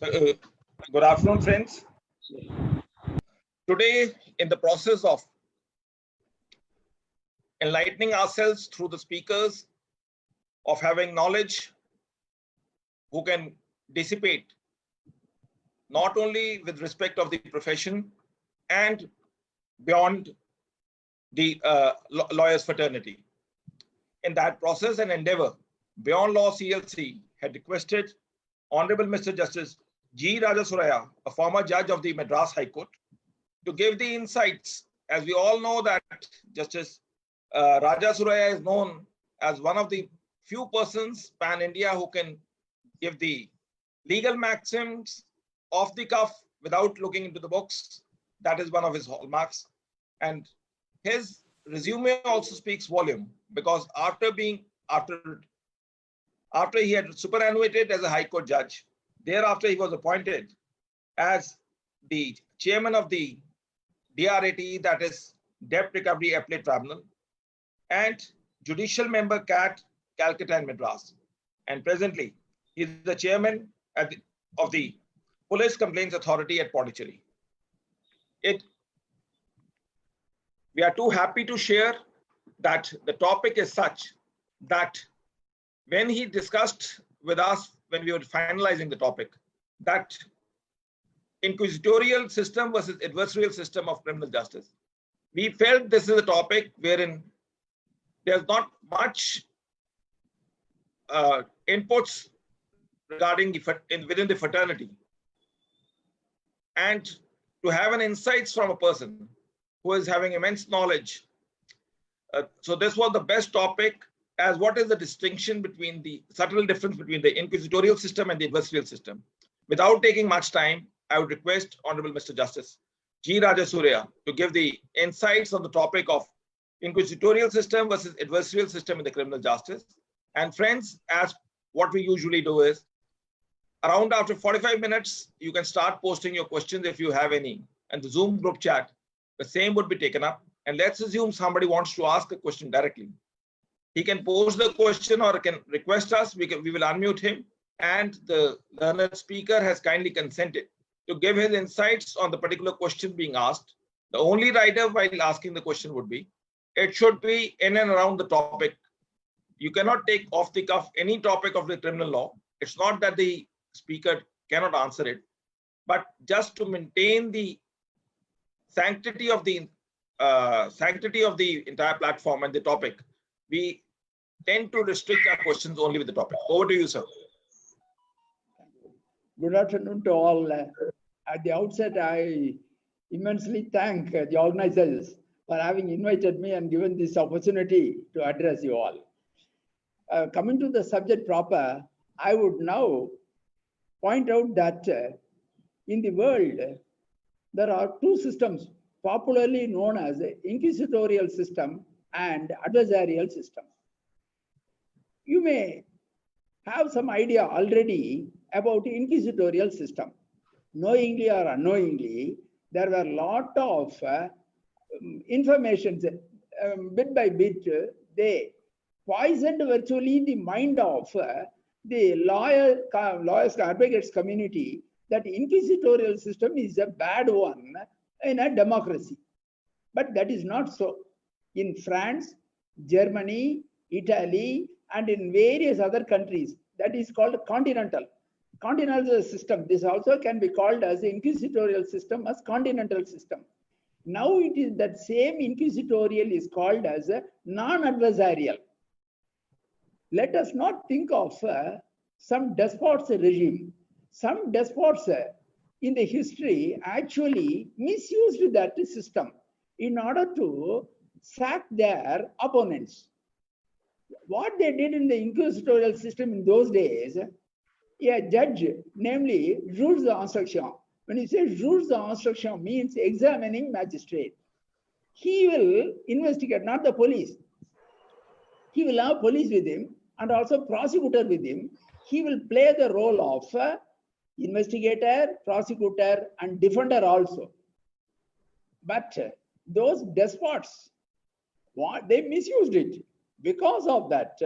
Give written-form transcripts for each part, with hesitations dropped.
Uh, Good afternoon, friends. Today, in the process of enlightening ourselves through the speakers, of having knowledge who can dissipate not only with respect of the profession and beyond the lawyers fraternity. In that process and endeavor, Beyond Law CLC had requested Honorable Mr. Justice G. Rajasuraya, a former judge of the Madras High Court, to give the insights. As we all know that Justice Rajasuraya is known as one of the few persons pan-India who can give the legal maxims off the cuff without looking into the books. That is one of his hallmarks. And his resume also speaks volume, because after he had superannuated as a High Court judge, thereafter he was appointed as the chairman of the DRAT, that is Debt Recovery Appellate Tribunal, and judicial member CAT, Calcutta and Madras. And presently, he is the chairman of the Police Complaints Authority at Pondicherry. We are too happy to share that the topic is such that when he discussed with us, when we were finalizing the topic, that inquisitorial system versus adversarial system of criminal justice, we felt this is a topic wherein there's not much inputs regarding within the fraternity, and to have an insights from a person who is having immense knowledge. So this was the best topic, as what is the distinction between the subtle difference between the inquisitorial system and the adversarial system. Without taking much time, I would request Honorable Mr. Justice G. Rajasuraya to give the insights on the topic of inquisitorial system versus adversarial system in the criminal justice. And friends, as what we usually do is, around after 45 minutes, you can start posting your questions if you have any. And the Zoom group chat, the same would be taken up. And let's assume somebody wants to ask a question directly. He can pose the question or can request us. We will unmute him. And the learned speaker has kindly consented to give his insights on the particular question being asked. The only writer while asking the question would be, it should be in and around the topic. You cannot take off the cuff any topic of the criminal law. It's not that the speaker cannot answer it, but just to maintain the sanctity of the entire platform and the topic, we tend to restrict our questions only with the topic. Over to you, sir. Good afternoon to all. At the outset, I immensely thank the organizers for having invited me and given this opportunity to address you all. Coming to the subject proper, I would now point out that in the world, there are two systems popularly known as the inquisitorial system and adversarial system. You may have some idea already about the inquisitorial system. Knowingly or unknowingly, there were a lot of information, bit by bit, they poisoned virtually the mind of the lawyers, advocates community, that inquisitorial system is a bad one in a democracy. But that is not so. In France, Germany, Italy, and in various other countries, that is called continental system. This also can be called as the inquisitorial system, as continental system. Now it is that same inquisitorial is called as a non-adversarial. Let us not think of some despots regime. Some despots in the history actually misused that system in order to sack their opponents. What they did in the inquisitorial system in those days, a judge, namely juge d'instruction. When he says juge d'instruction, means examining magistrate. He will investigate, not the police. He will have police with him and also prosecutor with him. He will play the role of investigator, prosecutor, and defender also. But those despots, they misused it. Because of that,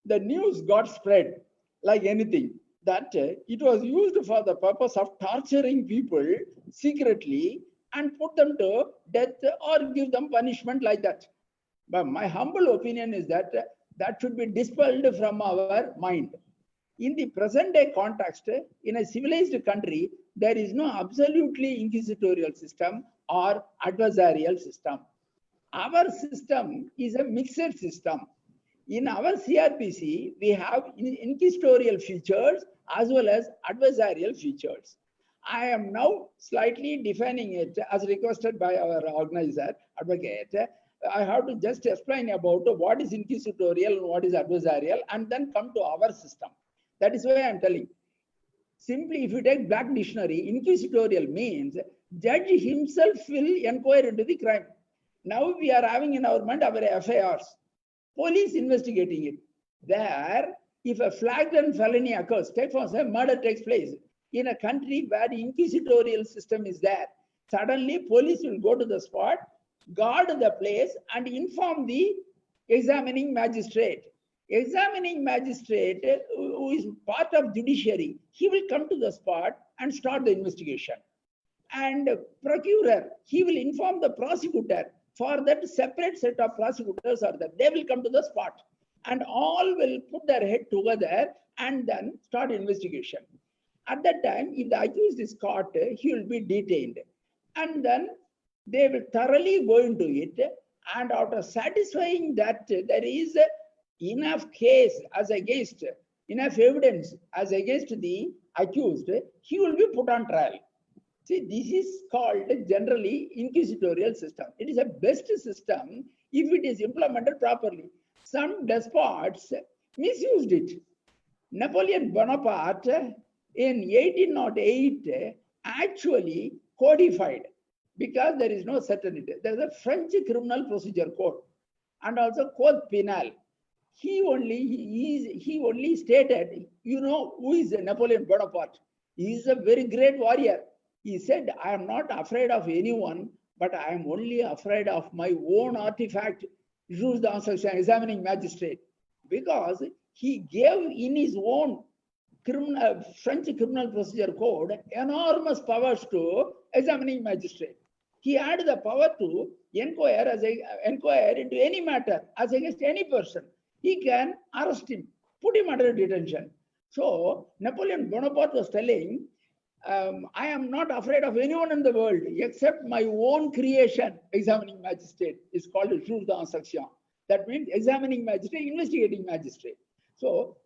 the news got spread like anything. that it was used for the purpose of torturing people secretly and put them to death or give them punishment like that. But my humble opinion is that that should be dispelled from our mind. In the present day context, in a civilized country, there is no absolutely inquisitorial system or adversarial system. Our system is a mixed system. In our CRPC, we have inquisitorial features as well as adversarial features. I am now slightly defining it as requested by our organizer, advocate. I have to just explain about what is inquisitorial and what is adversarial and then come to our system. That is why I am telling. Simply, if you take Black Dictionary, inquisitorial means judge himself will inquire into the crime. Now we are having in our mind our FIRs. Police investigating it. There, if a flagrant felony occurs, take for example, murder takes place in a country where the inquisitorial system is there, suddenly police will go to the spot, guard the place, and inform the examining magistrate. Examining magistrate, who is part of judiciary, he will come to the spot and start the investigation. And procurer, he will inform the prosecutor. For that, separate set of prosecutors are there. They will come to the spot and all will put their head together and then start investigation. At that time, if the accused is caught, he will be detained. And then they will thoroughly go into it. And after satisfying that there is enough case as against, enough evidence as against the accused, he will be put on trial. See, this is called generally inquisitorial system. It is a best system if it is implemented properly. Some despots misused it. Napoleon Bonaparte in 1808 actually codified, because there is no certainty. There is a French criminal procedure code and also code penal. He only stated, you know, who is Napoleon Bonaparte? He is a very great warrior. He said, I am not afraid of anyone, but I am only afraid of my own artifact, juge d'instruction, examining magistrate. Because he gave in his own French criminal procedure code enormous powers to examining magistrate. He had the power to inquire into any matter as against any person. He can arrest him, put him under detention. So Napoleon Bonaparte was telling, I am not afraid of anyone in the world except my own creation. Examining magistrate is called juge d'instruction. That means examining magistrate, investigating magistrate. So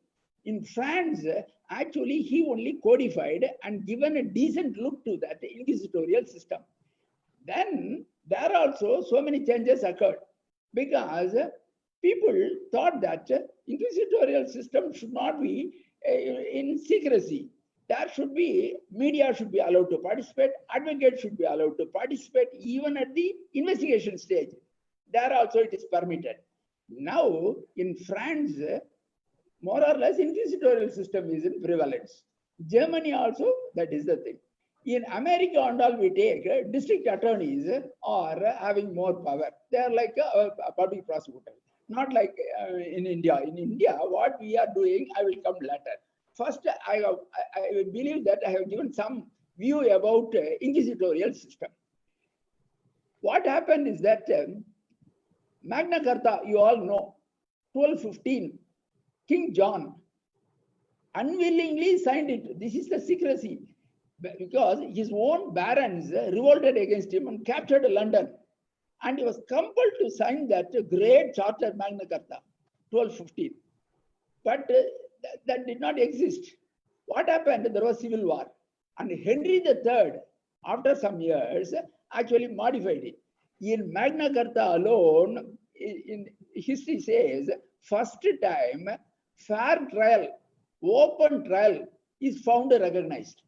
in France, actually, he only codified and given a decent look to that inquisitorial system. Then there also so many changes occurred because people thought that inquisitorial system should not be in secrecy. There should be, media should be allowed to participate, advocates should be allowed to participate even at the investigation stage. There also it is permitted. Now in France, more or less inquisitorial system is in prevalence. Germany also, that is the thing. In America and all we take, district attorneys are having more power. They are like a public prosecutor, not like in India. In India, what we are doing, I will come later. First, I believe that I have given some view about inquisitorial system. What happened is that Magna Carta, you all know, 1215, King John unwillingly signed it. This is the secrecy, because his own barons revolted against him and captured London. And he was compelled to sign that great charter Magna Carta, 1215. But that did not exist. What happened? There was civil war. And Henry III, after some years, actually modified it. In Magna Carta alone, in history says, first time, fair trial, open trial is found recognized.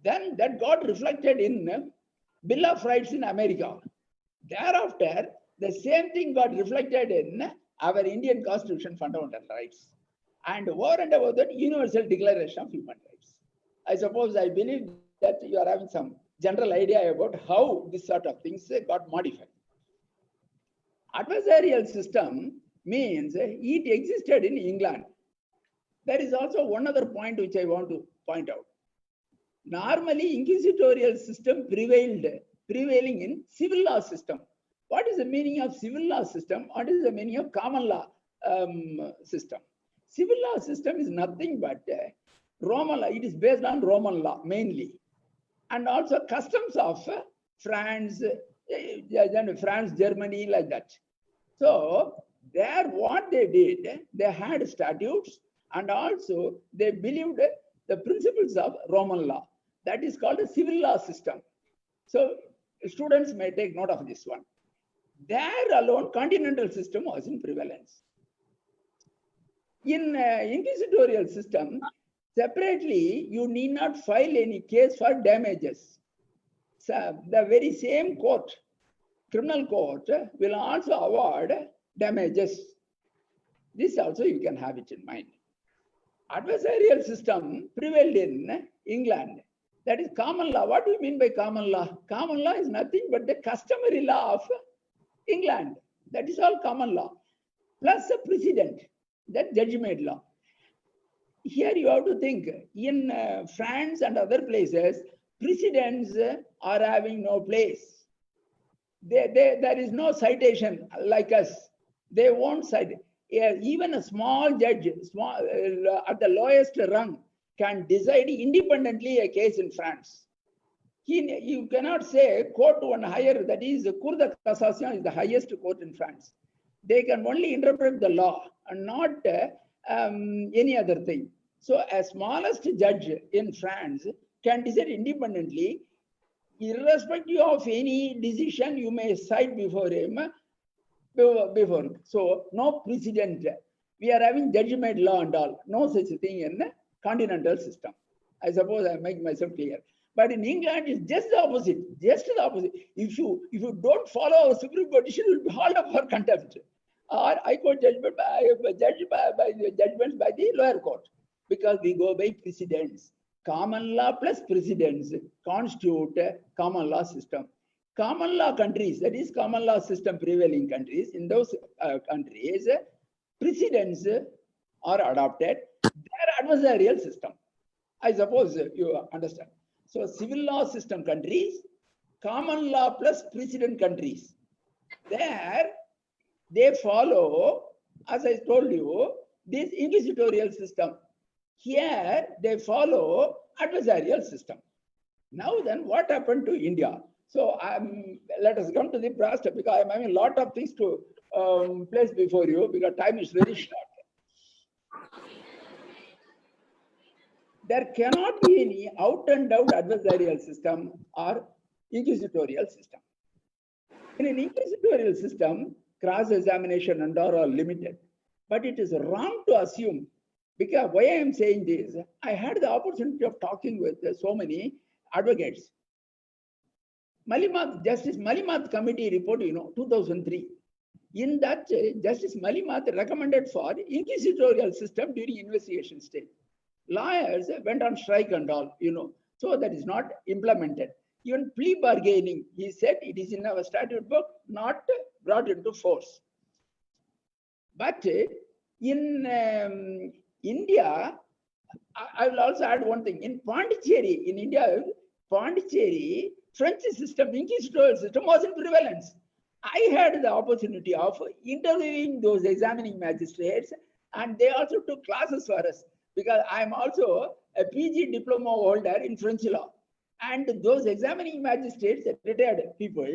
Then that got reflected in Bill of Rights in America. Thereafter, the same thing got reflected in our Indian Constitution, Fundamental Rights. And over and above that, Universal Declaration of Human Rights. I believe that you are having some general idea about how this sort of things got modified. Adversarial system means it existed in England. There is also one other point which I want to point out. Normally, inquisitorial system prevailing in civil law system. What is the meaning of civil law system? What is the meaning of common law system? Civil law system is nothing but Roman law. It is based on Roman law mainly, and also customs of France, France, Germany, like that. So there, what they did, they had statutes, and also they believed the principles of Roman law. That is called a civil law system. So students may take note of this one. There alone, continental system was in prevalence. In inquisitorial system, separately, you need not file any case for damages. So the very same court, criminal court, will also award damages. This also you can have it in mind. Adversarial system prevailed in England. That is common law. What do you mean by common law? Common law is nothing but the customary law of England. That is all common law. Plus a precedent, that judge-made law. Here you have to think, in France and other places, precedents are having no place. There is no citation like us. They won't cite. Even a small judge, at the lowest rung, can decide independently a case in France. You cannot say court one higher, that is, Cour de Cassation is the highest court in France. They can only interpret the law and not any other thing. So a smallest judge in France can decide independently, irrespective of any decision you may cite before him. So no precedent. We are having judge-made law and all. No such thing in the continental system. I suppose I make myself clear. But in England, it's just the opposite. Just the opposite. If you don't follow our Supreme Court decision, you will be hauled up for contempt. Or High Court judgment by judgments by the lower court, because we go by precedents. Common law plus precedents constitute a common law system. Common law countries, that is common law system prevailing countries, in those countries, precedents are adopted. Their adversarial system. I suppose you understand. So civil law system countries, common law plus precedent countries. There, they follow, as I told you, this inquisitorial system. Here, they follow adversarial system. Now then, what happened to India? So let us come to the brass tacks, because I'm having a lot of things to place before you, because time is very short. There cannot be any out and out adversarial system or inquisitorial system. In an inquisitorial system, cross-examination and all are limited. But it is wrong to assume, because why I am saying this, I had the opportunity of talking with so many advocates. Justice Malimath Committee report, 2003. In that, Justice Malimath recommended for inquisitorial system during investigation stage. Lawyers went on strike and all, so that is not implemented. Even plea bargaining, he said it is in our statute book, not brought into force. But in India, I will also add one thing. In Pondicherry, in India, Pondicherry, French system, inquisitorial system was in prevalence. I had the opportunity of interviewing those examining magistrates, and they also took classes for us, because I am also a PG diploma holder in French law. And those examining magistrates, retired people,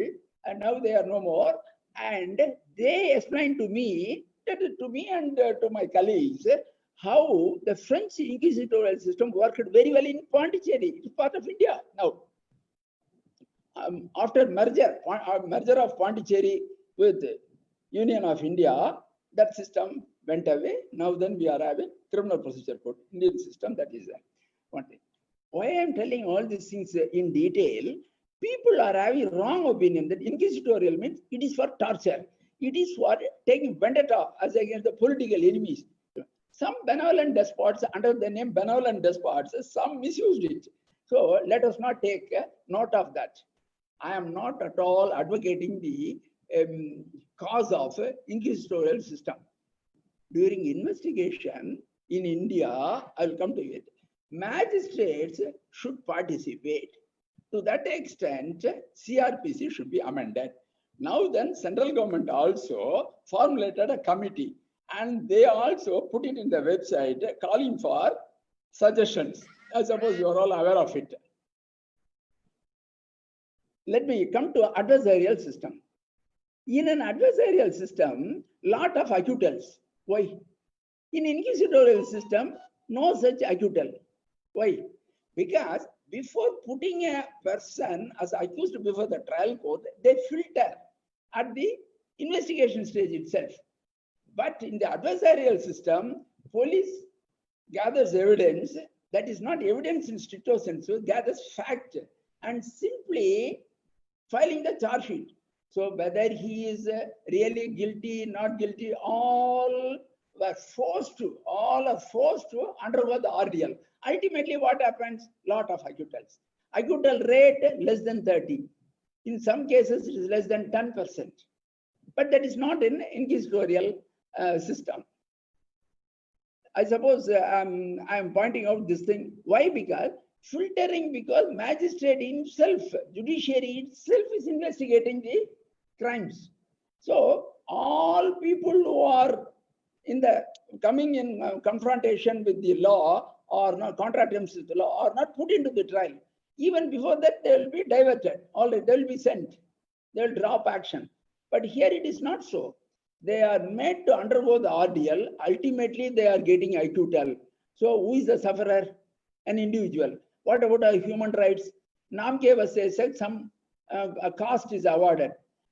and now they are no more, and they explained to me and to my colleagues how the French inquisitorial system worked very well in Pondicherry. It's part of India now. After merger of Pondicherry with Union of India, that system went away. Now then we are having criminal procedure code, Indian system. That is one thing. Why I am telling all these things in detail, people are having wrong opinion that inquisitorial means it is for torture. It is for taking vendetta as against the political enemies. Some benevolent despots, under the name benevolent despots, some misused it. So let us not take note of that. I am not at all advocating the cause of inquisitorial system. During investigation, in India, I will come to it, magistrates should participate. To that extent, CRPC should be amended. Now then, central government also formulated a committee and they also put it in the website calling for suggestions. I suppose you are all aware of it. Let me come to adversarial system. In an adversarial system, lot of acquittals. Why? In inquisitorial system, no such acquittal. Why? Because before putting a person as accused before the trial court, they filter at the investigation stage itself. But in the adversarial system, police gathers evidence that is not evidence in stricto sensu, gathers fact and simply filing the charge sheet. So whether he is really guilty, not guilty, all are forced to undergo the ordeal. Ultimately, what happens? Lot of acquittals. Acquittal rate less than 30. In some cases, it is less than 10%. But that is not in inquisitorial system. I suppose I am pointing out this thing. Why? Because filtering, because magistrate himself, judiciary itself is investigating the crimes. So all people who are in the coming in confrontation with the law or not contradictions with the law are not put into the trial. Even before that, they will be diverted. Already they will be sent. They will drop action. But here it is not so. They are made to undergo the ordeal. Ultimately, they are getting acquittal. So who is the sufferer? An individual. What about our human rights? Namke was said some cost is awarded.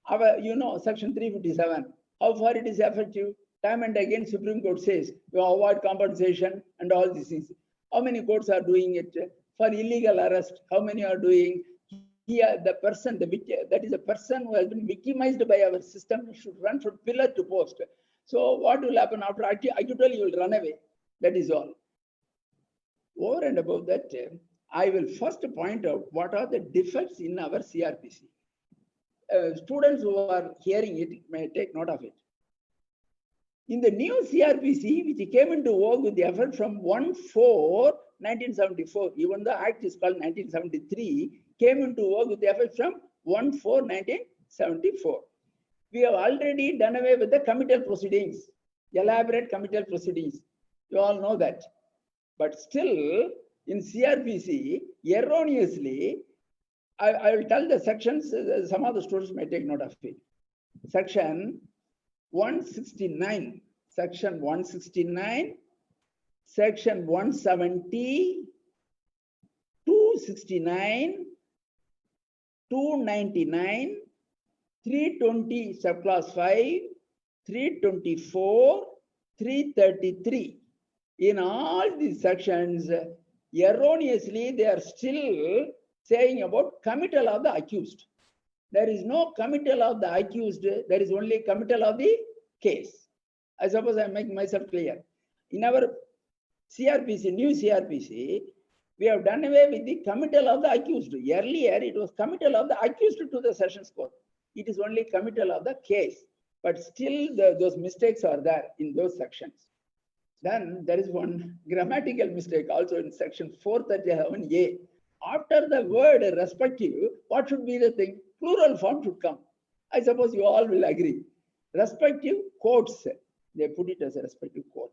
Our, section 357. How far it is effective? Time and again, Supreme Court says you award compensation and all these things. How many courts are doing it? For illegal arrest, how many are doing? Here, the person, that is a person who has been victimized by our system, should run from pillar to post. So what will happen after acquittal? You will run away. That is all. Over and above that, I will first point out what are the defects in our CRPC. Students who are hearing it may take note of it. In the new CRPC, which came into vogue with the effect from 1/4/1974, even the act is called 1973, came into vogue with the effect from 1/4/1974. We have already done away with the committal proceedings, elaborate committal proceedings. You all know that. But still, in CRPC, erroneously, I will tell the sections, some of the students may take note of it. Section 169, section 169, section 170, 269, 299, 320 subclass 5, 324, 333. In all these sections, erroneously, they are still saying about committal of the accused. There is no committal of the accused, there is only committal of the case. I suppose I am making myself clear. In our CRPC, new CRPC, we have done away with the committal of the accused. Earlier, it was committal of the accused to the sessions court. It is only committal of the case. But still, those mistakes are there in those sections. Then there is one grammatical mistake also in section 437A. After the word respective, what should be the thing? Plural form should come. I suppose you all will agree. Respective courts, they put it as a respective court.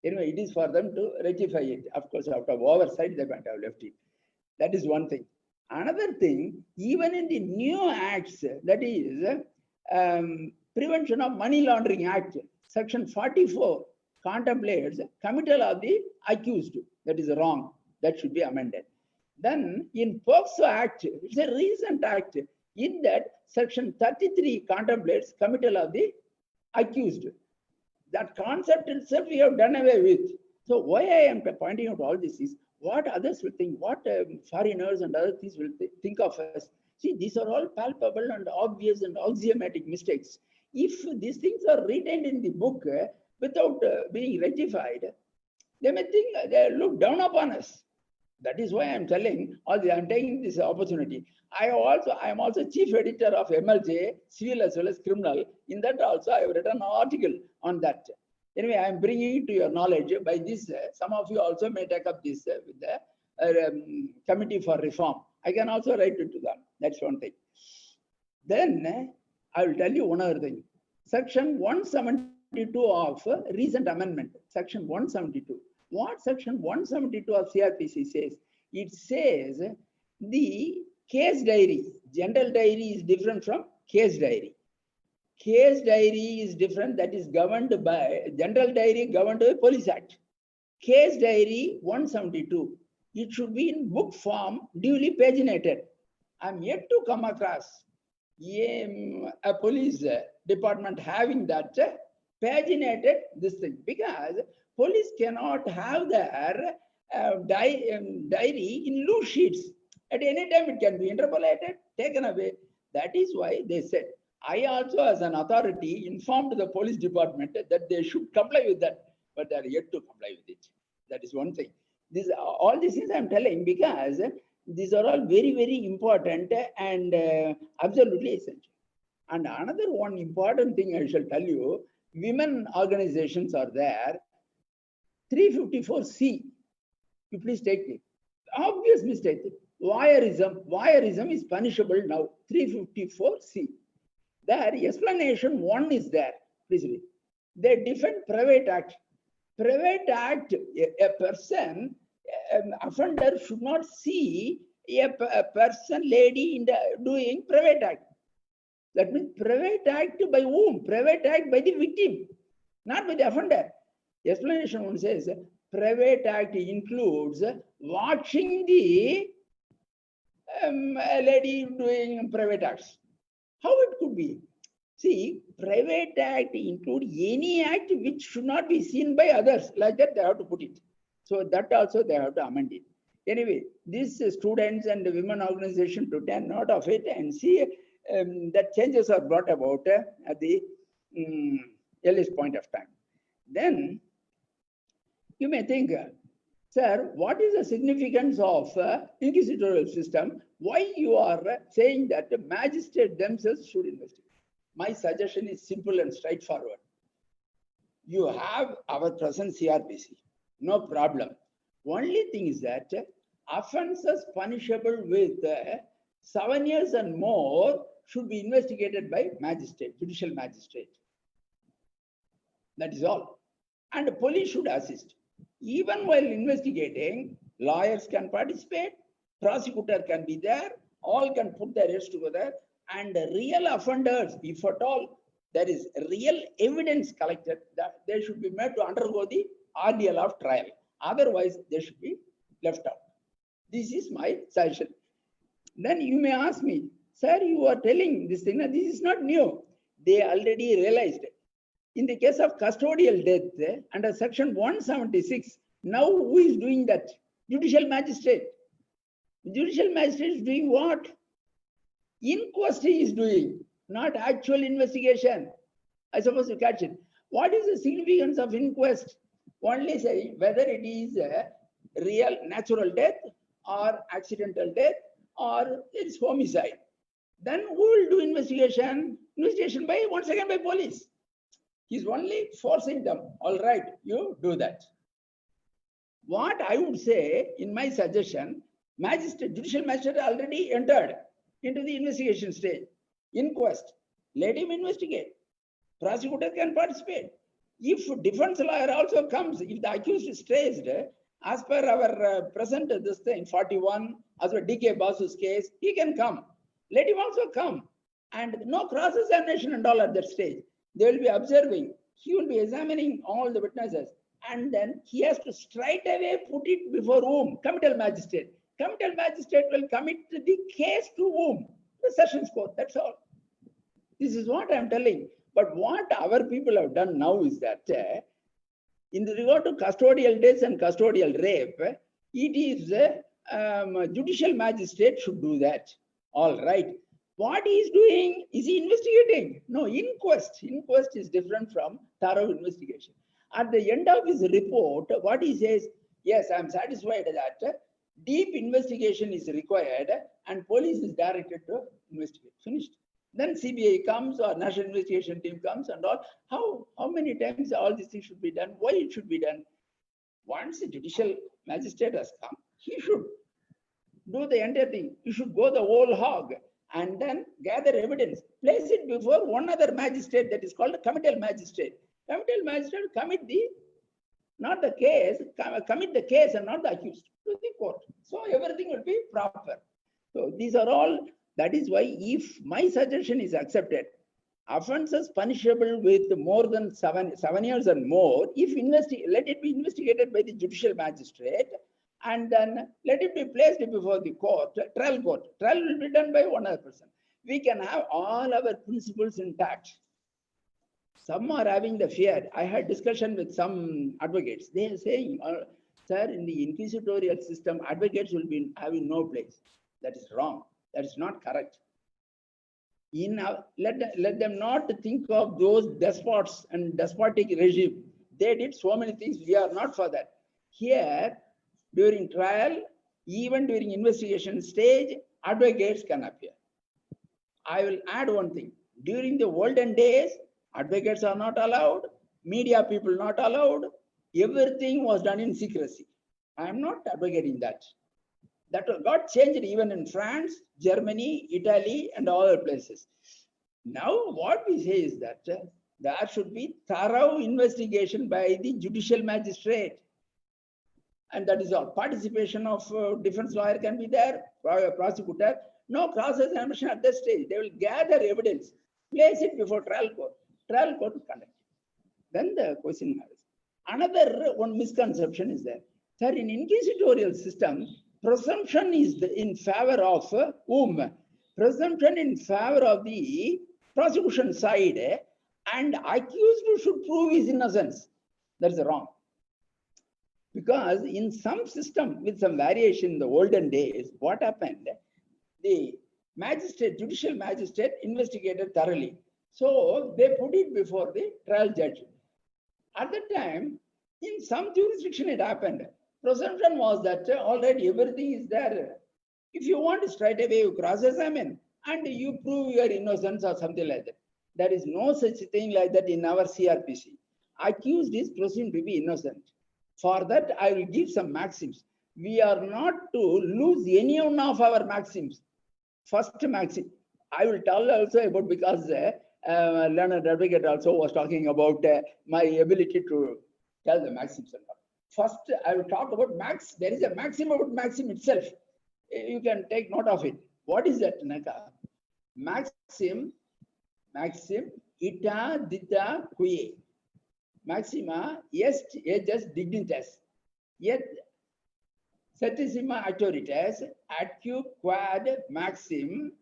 Anyway, it is for them to rectify it. Of course, out of oversight, they might have left it. That is one thing. Another thing, even in the new acts, that is Prevention of Money Laundering Act, section 44 contemplates committal of the accused. That is wrong. That should be amended. Then in POCSO Act, it's a recent act. In that, section 33 contemplates committal of the accused. That concept itself we have done away with. So why I am pointing out all this is what others will think, what foreigners and other things will think of us. See, these are all palpable and obvious and axiomatic mistakes. If these things are retained in the book without being rectified, they may think they look down upon us. That is why I am telling all this. I am taking this opportunity. I am also chief editor of MLJ, civil as well as criminal. In that also, I have written an article on that. Anyway, I'm bringing it to your knowledge. By this, some of you also may take up this with the committee for reform. I can also write it to them. That's one thing. Then I will tell you one other thing. Section 172 of recent amendment, section 172. What section 172 of CRPC says? It says the case diary, general diary is different from case diary. Case diary is different, that is governed by, general diary governed by Police Act. Case diary 172, it should be in book form, duly paginated. I'm yet to come across a police department having that paginated this thing, because police cannot have their diary in loose sheets. At any time it can be interpolated, taken away. That is why they said, I also as an authority informed the police department that they should comply with that, but they are yet to comply with it. That is one thing. All these things I'm telling because these are all very, very important and absolutely essential. And another one important thing I shall tell you, women organizations are there. 354C, you please take it. Obvious mistake. Voyeurism is punishable now. 354C. There, explanation 1 is there. Please read. They defend private act. Private act, a person, offender should not see a person, lady in the doing private act. That means private act by whom? Private act by the victim, not by the offender. Explanation 1 says private act includes watching the lady doing private acts. How it could be? See, private act include any act which should not be seen by others. Like that, they have to put it. So that also they have to amend it. Anyway, these students and the women organization to take note of it and see that changes are brought about at the earliest point of time. Then you may think, sir, what is the significance of inquisitorial system? Why you are saying that the magistrate themselves should investigate? My suggestion is simple and straightforward. You have our present CRPC, no problem. Only thing is that offenses punishable with 7 years and more should be investigated by magistrate, judicial magistrate. That is all. And the police should assist. Even while investigating, lawyers can participate, prosecutor can be there, all can put their heads together, and real offenders, if at all there is real evidence collected, that they should be made to undergo the ordeal of trial. Otherwise, they should be left out. This is my suggestion. Then you may ask me, sir, you are telling this thing, this is not new. They already realized it. In the case of custodial death, under section 176, now who is doing that? Judicial magistrate. Judicial magistrate is doing what? Inquest is doing, not actual investigation. I suppose you catch it. What is the significance of inquest? Only say whether it is a real natural death or accidental death or it's homicide. Then who will do investigation? Investigation by, once again, by police. He's only forcing them. All right, you do that. What I would say in my suggestion, magistrate, judicial magistrate already entered into the investigation stage. Inquest, let him investigate. Prosecutor can participate. If defense lawyer also comes, if the accused is traced, as per our present this thing, 41, as per DK Basu's case, he can come. Let him also come. And no cross-examination and all at that stage. They will be observing. He will be examining all the witnesses. And then he has to straight away put it before whom? Committal magistrate. Committal magistrate will commit the case to whom? The Sessions Court. That's all. This is what I'm telling. But what our people have done now is that in regard to custodial deaths and custodial rape, it is judicial magistrate should do that. All right. What he is doing, is he investigating? No, inquest. Inquest is different from thorough investigation. At the end of his report, what he says, yes, I'm satisfied that deep investigation is required and police is directed to investigate. Finished. Then CBI comes or National Investigation Team comes and all. How many times all these things should be done? Why it should be done? Once a judicial magistrate has come, he should do the entire thing. You should go the whole hog and then gather evidence, place it before one other magistrate that is called a committal magistrate. Committal magistrate commit the case and not the accused to the court. So everything will be proper. So these are all, that is why if my suggestion is accepted, offences punishable with more than 7 years and more, let it be investigated by the judicial magistrate and then let it be placed before the court, trial court. Trial will be done by one other person. We can have all our principles intact. Some are having the fear. I had discussion with some advocates. They are saying, sir, in the inquisitorial system, advocates will be having no place. That is wrong. That is not correct. Let them not think of those despots and despotic regime. They did so many things. We are not for that. Here, during trial, even during investigation stage, advocates can appear. I will add one thing. During the olden days, advocates are not allowed, media people not allowed. Everything was done in secrecy. I am not advocating that. That got changed even in France, Germany, Italy, and all other places. Now, what we say is that there should be thorough investigation by the judicial magistrate. And that is all. Participation of defense lawyer can be there, prosecutor. No cross-examination at that stage. They will gather evidence, place it before trial court. Trial court will conduct. Then the question matters. Another one misconception is there. Sir, in inquisitorial system, presumption is in favor of whom? Presumption in favor of the prosecution side, and accused should prove his innocence. That's wrong. Because in some system with some variation in the olden days, what happened? The magistrate, judicial magistrate investigated thoroughly. So they put it before the trial judge. At that time, in some jurisdiction it happened. Presumption was that already everything is there. If you want straight away, you cross-examine and you prove your innocence or something like that. There is no such thing like that in our CRPC. Accused is presumed to be innocent. For that, I will give some maxims. We are not to lose any one of our maxims. First maxim, I will tell also about, because Leonard Advocate also was talking about my ability to tell the maxims. First, I will talk about max. There is a maxim about maxim itself. You can take note of it. What is that, Naka? Maxim, ita dita quae. Maxima est aegis dignitas, yet certissima auctoritas, atque quad maxim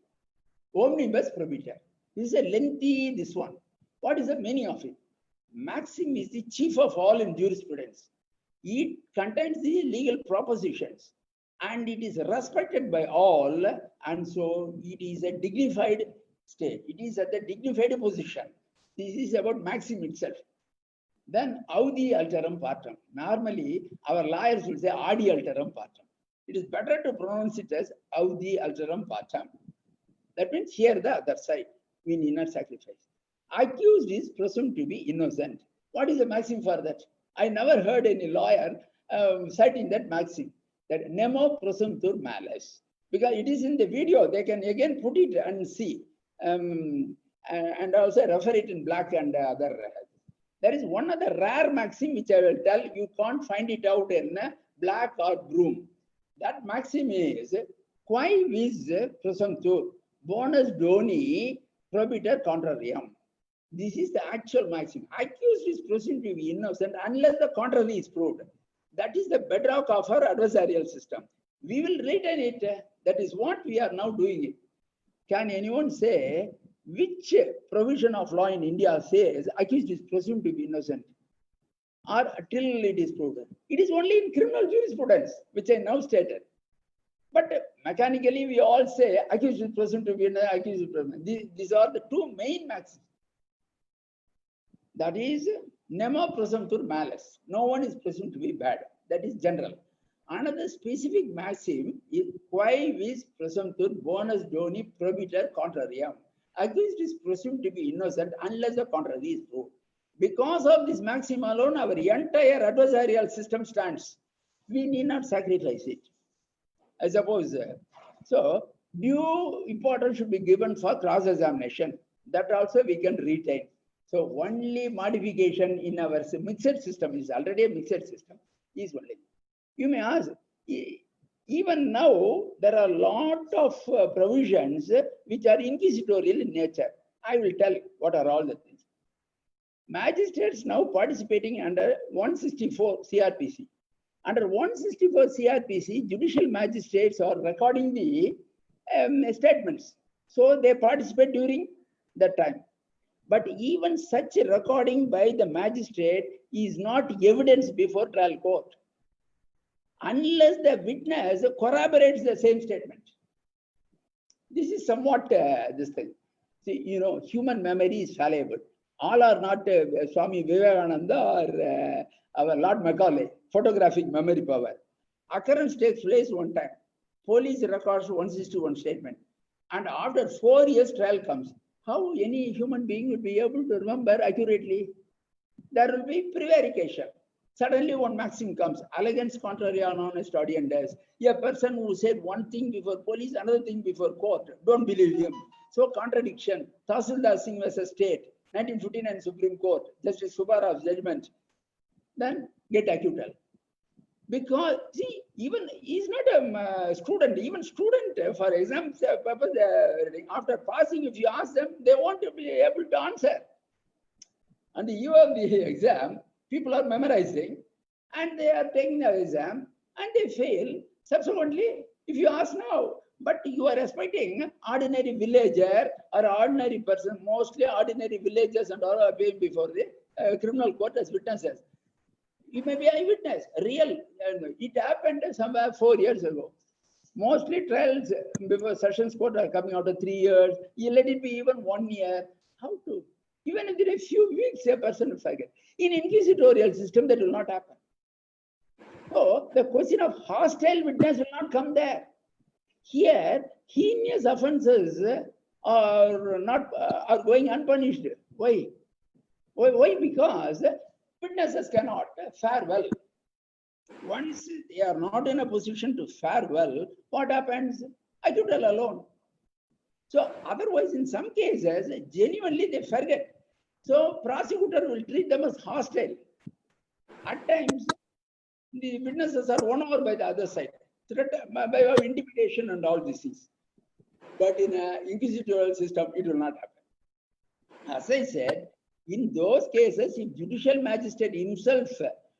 omnibus probiter. This is a lengthy, this one. What is the meaning of it? Maxim is the chief of all in jurisprudence. It contains the legal propositions and it is respected by all, and so it is a dignified state. It is at the dignified position. This is about maxim itself. Then audi alterum partem. Normally, our lawyers will say adi alterum partem. It is better to pronounce it as audi alterum partem. That means here the other side, in inner sacrifice. Accused is presumed to be innocent. What is the maxim for that? I never heard any lawyer citing that maxim, that nemo presumptur malice. Because it is in the video, they can again put it and see. And also refer it in black and other. There is one other rare maxim which I will tell, you can't find it out in black or broom. That maxim is, quae vis presumptur bonus doni probiter contrarium. This is the actual maxim. Accused is presumed to be innocent unless the contrary is proved. That is the bedrock of our adversarial system. We will retain it. That is what we are now doing it. Can anyone say which provision of law in India says accused is presumed to be innocent or till it is proven? It is only in criminal jurisprudence, which I now stated. But mechanically, we all say accused is presumed to be innocent, accused is presumed. These are the two main maxims. That is, nemo presumptur malice. No one is presumed to be bad. That is general. Another specific maxim is quae vis presumptur bonus doni probiter contrarium. accused is presumed to be innocent unless the contrary is proved. Because of this maxim alone, our entire adversarial system stands. We need not sacrifice it. I suppose. So, due importance should be given for cross-examination. That also we can retain. So, only modification in our mixed system is already a mixed system. Is only. You may ask, even now there are a lot of provisions which are inquisitorial in nature. I will tell what are all the things. Magistrates now participating under 164 CRPC. Under 164 CRPC, judicial magistrates are recording the statements. So they participate during that time. But even such a recording by the magistrate is not evidence before trial court unless the witness corroborates the same statement. This is somewhat this thing. See, you know, human memory is fallible. All are not Swami Vivekananda or our Lord Macaulay, photographic memory power. Occurrence takes place one time. Police records 161 statement. And after 4 years, trial comes. How any human being will be able to remember accurately? There will be prevarication. Suddenly one maxim comes, elegance contrary on honest audience. A person who said one thing before police, another thing before court, don't believe him. So contradiction. Tahsildar Singh versus State, 1959 Supreme Court, Justice Subbaraw's judgment. Then get acquittal. Because, see, even he's not a student, even student for exam purpose, after passing, if you ask them, they won't be able to answer. On the eve of the exam, people are memorizing and they are taking the exam and they fail. Subsequently, if you ask now, but you are expecting ordinary villager or ordinary person, mostly ordinary villagers and all are appearing before the criminal court as witnesses. You may be an eyewitness, real. It happened somewhere 4 years ago. Mostly trials before sessions court are coming out of 3 years. You let it be even 1 year. How to? Even if there are a few weeks, a person will forget. In inquisitorial system, that will not happen. So the question of hostile witness will not come there. Here, heinous offences are not are going unpunished. Why? Why? Because witnesses cannot fare well. Once they are not in a position to fare well, what happens? Acquittal alone. So otherwise, in some cases, genuinely they forget. So prosecutor will treat them as hostile. At times, the witnesses are won over by the other side, by intimidation and all these things. But in an inquisitorial system, it will not happen. As I said, in those cases, if judicial magistrate himself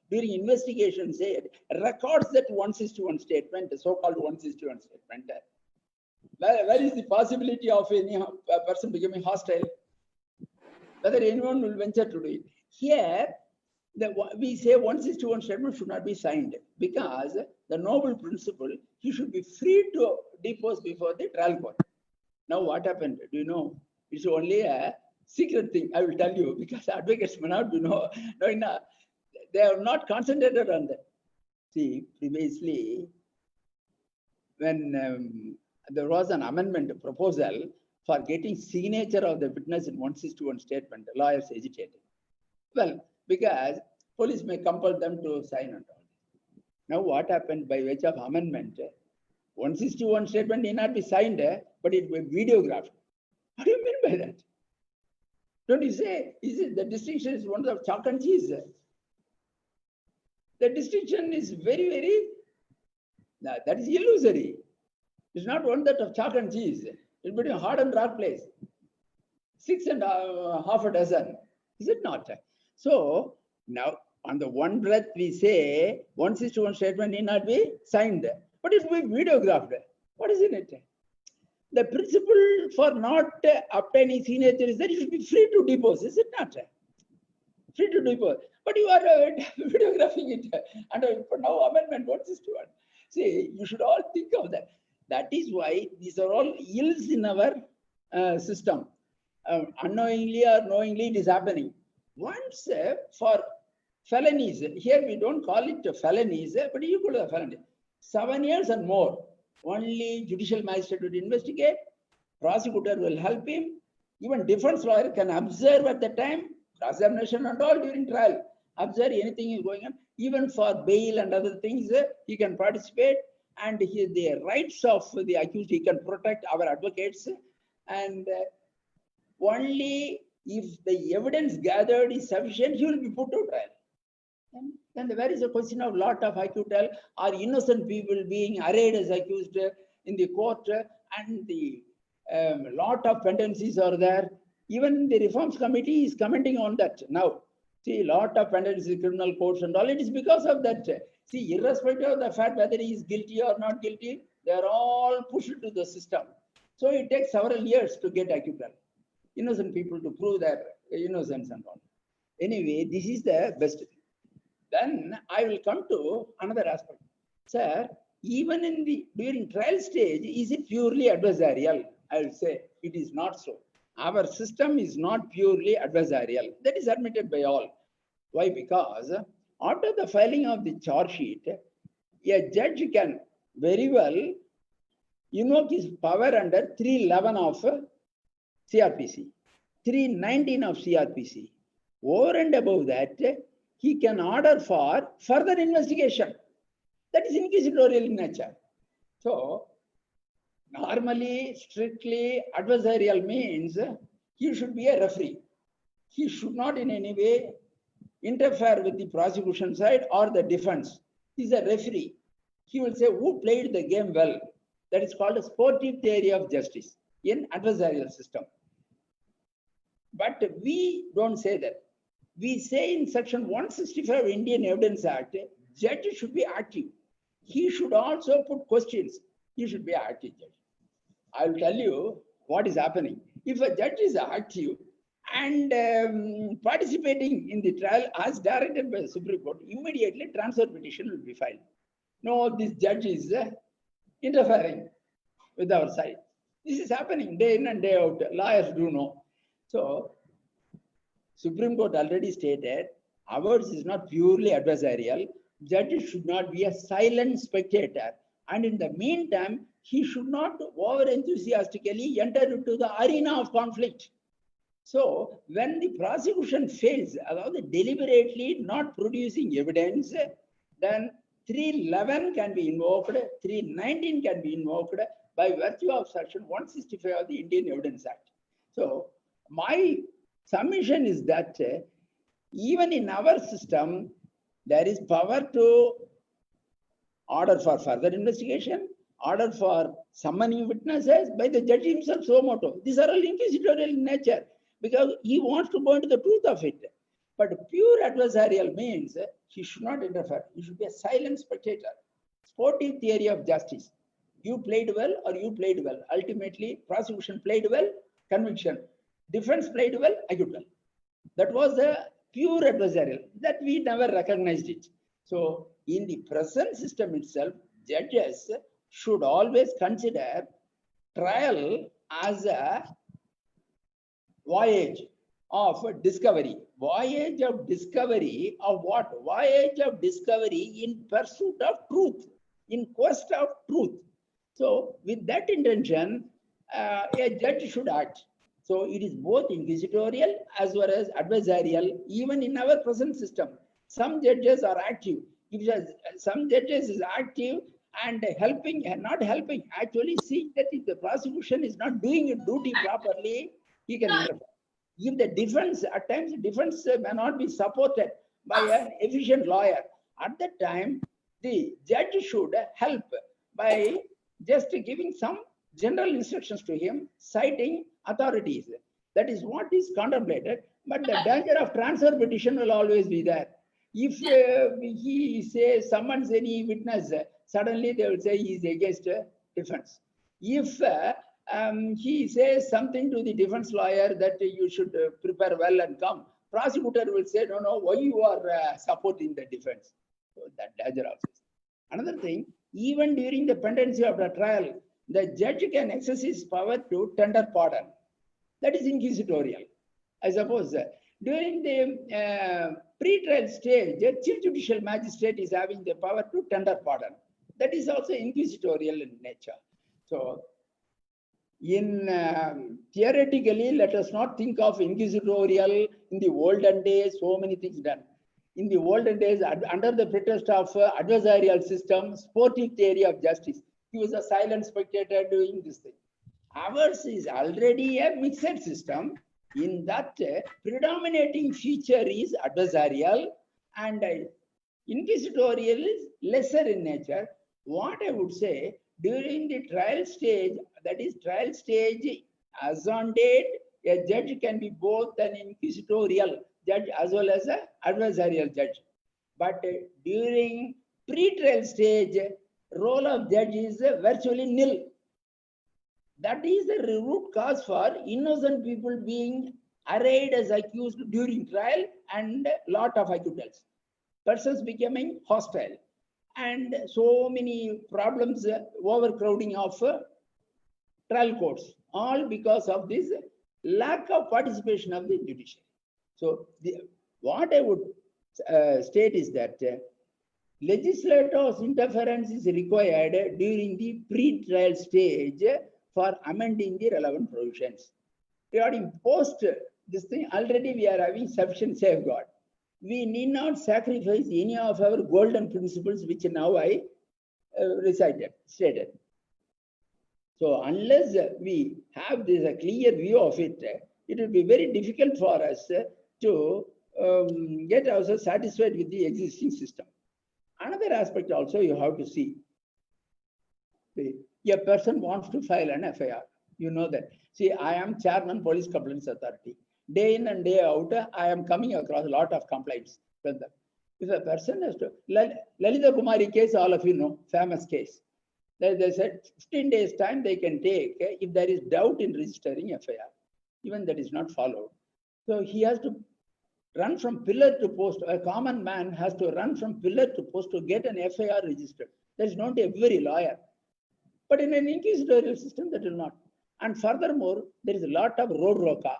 during investigation said, records that 161 statement, the so-called 161 statement, where is the possibility of any person becoming hostile? Whether anyone will venture to do it. Here, we say 161 statement should not be signed because the noble principle, he should be free to depose before the trial court. Now what happened? Do you know? It's only a secret thing, I will tell you, because advocates may not be knowing. They are not concentrated on that. See, previously, when there was an amendment proposal for getting signature of the witness in 161 statement, the lawyers hesitated. Well, because police may compel them to sign on. Now what happened by way of amendment? 161 statement need not be signed, but it will be videographed. What do you mean by that? Don't you say, is it the distinction is one of chalk and cheese? The distinction is very, very, that is illusory. It's not one that of chalk and cheese. It's between hard and rock place. 6 and half a dozen. Is it not? So now on the one breath we say 161 statement need not be signed, but it will be videographed. What is in it? The principle for not obtaining signature is that you should be free to depose, is it not? Free to depose. But you are videographing it. And for now, amendment 161. See, you should all think of that. That is why these are all ills in our system. Unknowingly or knowingly, it is happening. Once for felonies, here we don't call it felonies, but you could have felony. 7 years and more. Only judicial magistrate will investigate, prosecutor will help him, Even defense lawyer can observe at the time, cross-examination and all during trial, observe anything is going on. Even for bail and other things, he can participate, and the rights of the accused, he can protect our advocates. And only if the evidence gathered is sufficient, he will be put to trial. And then there is a question of lot of acquittal or innocent people being arraigned as accused in the court, and the lot of pendencies are there. Even the reforms committee is commenting on that now. See, lot of pendencies, criminal courts and all. It is because of that. See, irrespective of the fact whether he is guilty or not guilty, they are all pushed to the system. So it takes several years to get acquittal. Innocent people to prove their innocence and all. Anyway, this is the best. Then I will come to another aspect. Sir, even in the during trial stage, is it purely adversarial? I will say it is not so. Our system is not purely adversarial. That is admitted by all. Why? Because after the filing of the charge sheet, a judge can very well invoke his power under 311 of CRPC, 319 of CRPC. Over and above that, he can order for further investigation. That is inquisitorial in nature. So, normally, strictly adversarial means he should be a referee. He should not in any way interfere with the prosecution side or the defense. He is a referee. He will say who played the game well. That is called a sportive theory of justice in adversarial system. But we don't say that. We say in section 165 Indian Evidence Act, judge should be active. He should also put questions. He should be an active judge. I will tell you what is happening. If a judge is active and participating in the trial as directed by the Supreme Court, immediately transfer petition will be filed. No, this judge is interfering with our side. This is happening day in and day out. Lawyers do know. So, Supreme Court already stated, ours is not purely adversarial. Judge should not be a silent spectator. And in the meantime, he should not over enthusiastically enter into the arena of conflict. So, when the prosecution fails, about deliberately not producing evidence, then 311 can be invoked, 319 can be invoked by virtue of section 165 of the Indian Evidence Act. So, my submission is that even in our system, there is power to order for further investigation, order for summoning witnesses by the judge himself, suo moto. These are all inquisitorial in nature because he wants to go into the truth of it. But pure adversarial means he should not interfere. He should be a silent spectator. Sportive theory of justice. You played well or you played well. Ultimately, prosecution played well, conviction. Defense played well, acquittal. That was a pure adversarial. That we never recognized it. So, in the present system itself, judges should always consider trial as a voyage of discovery. Voyage of discovery of what? Voyage of discovery in pursuit of truth, in quest of truth. So, with that intention, a judge should act. So, it is both inquisitorial as well as adversarial, even in our present system. Some judges are active. If some judges is active and helping and not helping, actually see that if the prosecution is not doing its duty properly, he can interfere. If the defense, at times, defense may not be supported by an efficient lawyer. At that time, the judge should help by just giving some general instructions to him, citing authorities. That is what is contemplated. But the danger of transfer petition will always be there. If he says, summons any witness, suddenly they will say he is against defense. If he says something to the defense lawyer that you should prepare well and come, prosecutor will say, no, why you are supporting the defense? So that danger also. Another thing, even during the pendency of the trial, the judge can exercise power to tender pardon. That is inquisitorial. I suppose during the pre-trial stage, the chief judicial magistrate is having the power to tender pardon. That is also inquisitorial in nature. So, in theoretically, let us not think of inquisitorial in the olden days, so many things done. In the olden days, under the pretext of adversarial system, sportive theory of justice, he was a silent spectator doing this thing. Ours is already a mixed system. In that, predominating feature is adversarial and inquisitorial is lesser in nature. What I would say, during the trial stage, that is trial stage as on date, a judge can be both an inquisitorial judge as well as an adversarial judge. But during pre-trial stage, role of judge is virtually nil. That is the root cause for innocent people being arraigned as accused during trial and lot of acquittals. Persons becoming hostile and so many problems, overcrowding of trial courts, all because of this lack of participation of the judiciary. So what I would state is that legislators' interference is required during the pre-trial stage for amending the relevant provisions. Regarding post this thing, already we are having sufficient safeguard. We need not sacrifice any of our golden principles, which now I stated. So unless we have this a clear view of it, it will be very difficult for us to get ourselves satisfied with the existing system. Another aspect also you have to see. A person wants to file an FIR. You know that. See, I am chairman Police Complaints Authority. Day in and day out, I am coming across a lot of complaints from them. If a person has to, Lalita Kumari case, all of you know, famous case. They said 15 days time they can take if there is doubt in registering FIR. Even that is not followed. So he has to run from pillar to post. A common man has to run from pillar to post to get an FIR registered. That is not every lawyer. But in an inquisitorial system, that will not. And furthermore, there is a lot of road roca,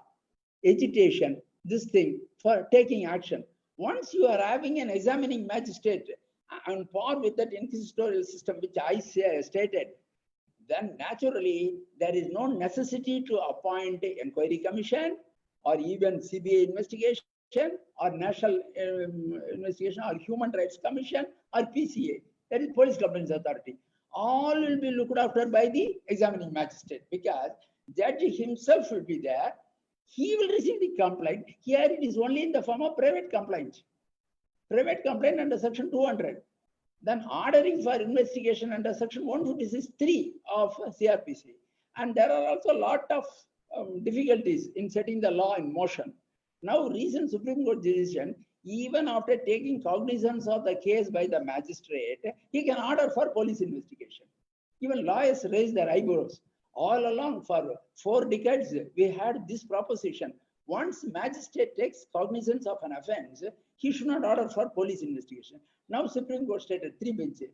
agitation, this thing for taking action. Once you are having an examining magistrate on par with that inquisitorial system, which I stated, then naturally there is no necessity to appoint an inquiry commission or even CBI investigation or National Investigation or Human Rights Commission or PCA, that is Police Complaints Authority. All will be looked after by the examining magistrate because judge himself will be there. He will receive the complaint. Here it is only in the form of private complaint. Private complaint under section 200. Then ordering for investigation under section 156(3) of CRPC. And there are also a lot of difficulties in setting the law in motion. Now, recent Supreme Court decision, even after taking cognizance of the case by the magistrate, he can order for police investigation. Even lawyers raise their eyebrows. All along for 4 decades, we had this proposition. Once magistrate takes cognizance of an offense, he should not order for police investigation. Now Supreme Court stated, 3 benches,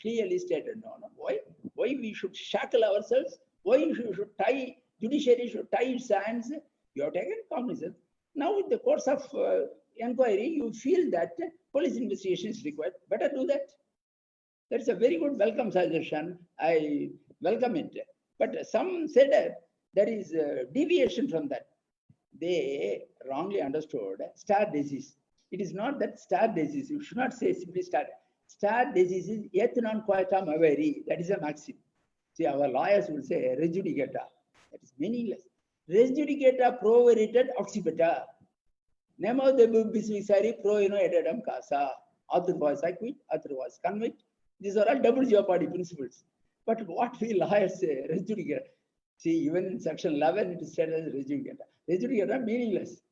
clearly stated, no. Why we should shackle ourselves? Why we should tie, judiciary should tie its hands? You have taken cognizance. Now in the course of inquiry, you feel that police investigation is required. Better do that. That's a very good welcome suggestion. I welcome it. But some said there is a deviation from that. They wrongly understood stare decisis. It is not that stare decisis. You should not say simply stare. Stare decisis is et non quietam averi. That is a maxim. See, our lawyers will say res judicata. That is meaningless. Res judicata pro veritat occipita. Nemo debu bisvisari pro ino edadam casa. Author was acquit, author was convict. These are all double jeopardy principles. But what we lawyers say, res judicata. See, even in section 11, it is said as res judicata. Res judicata meaningless.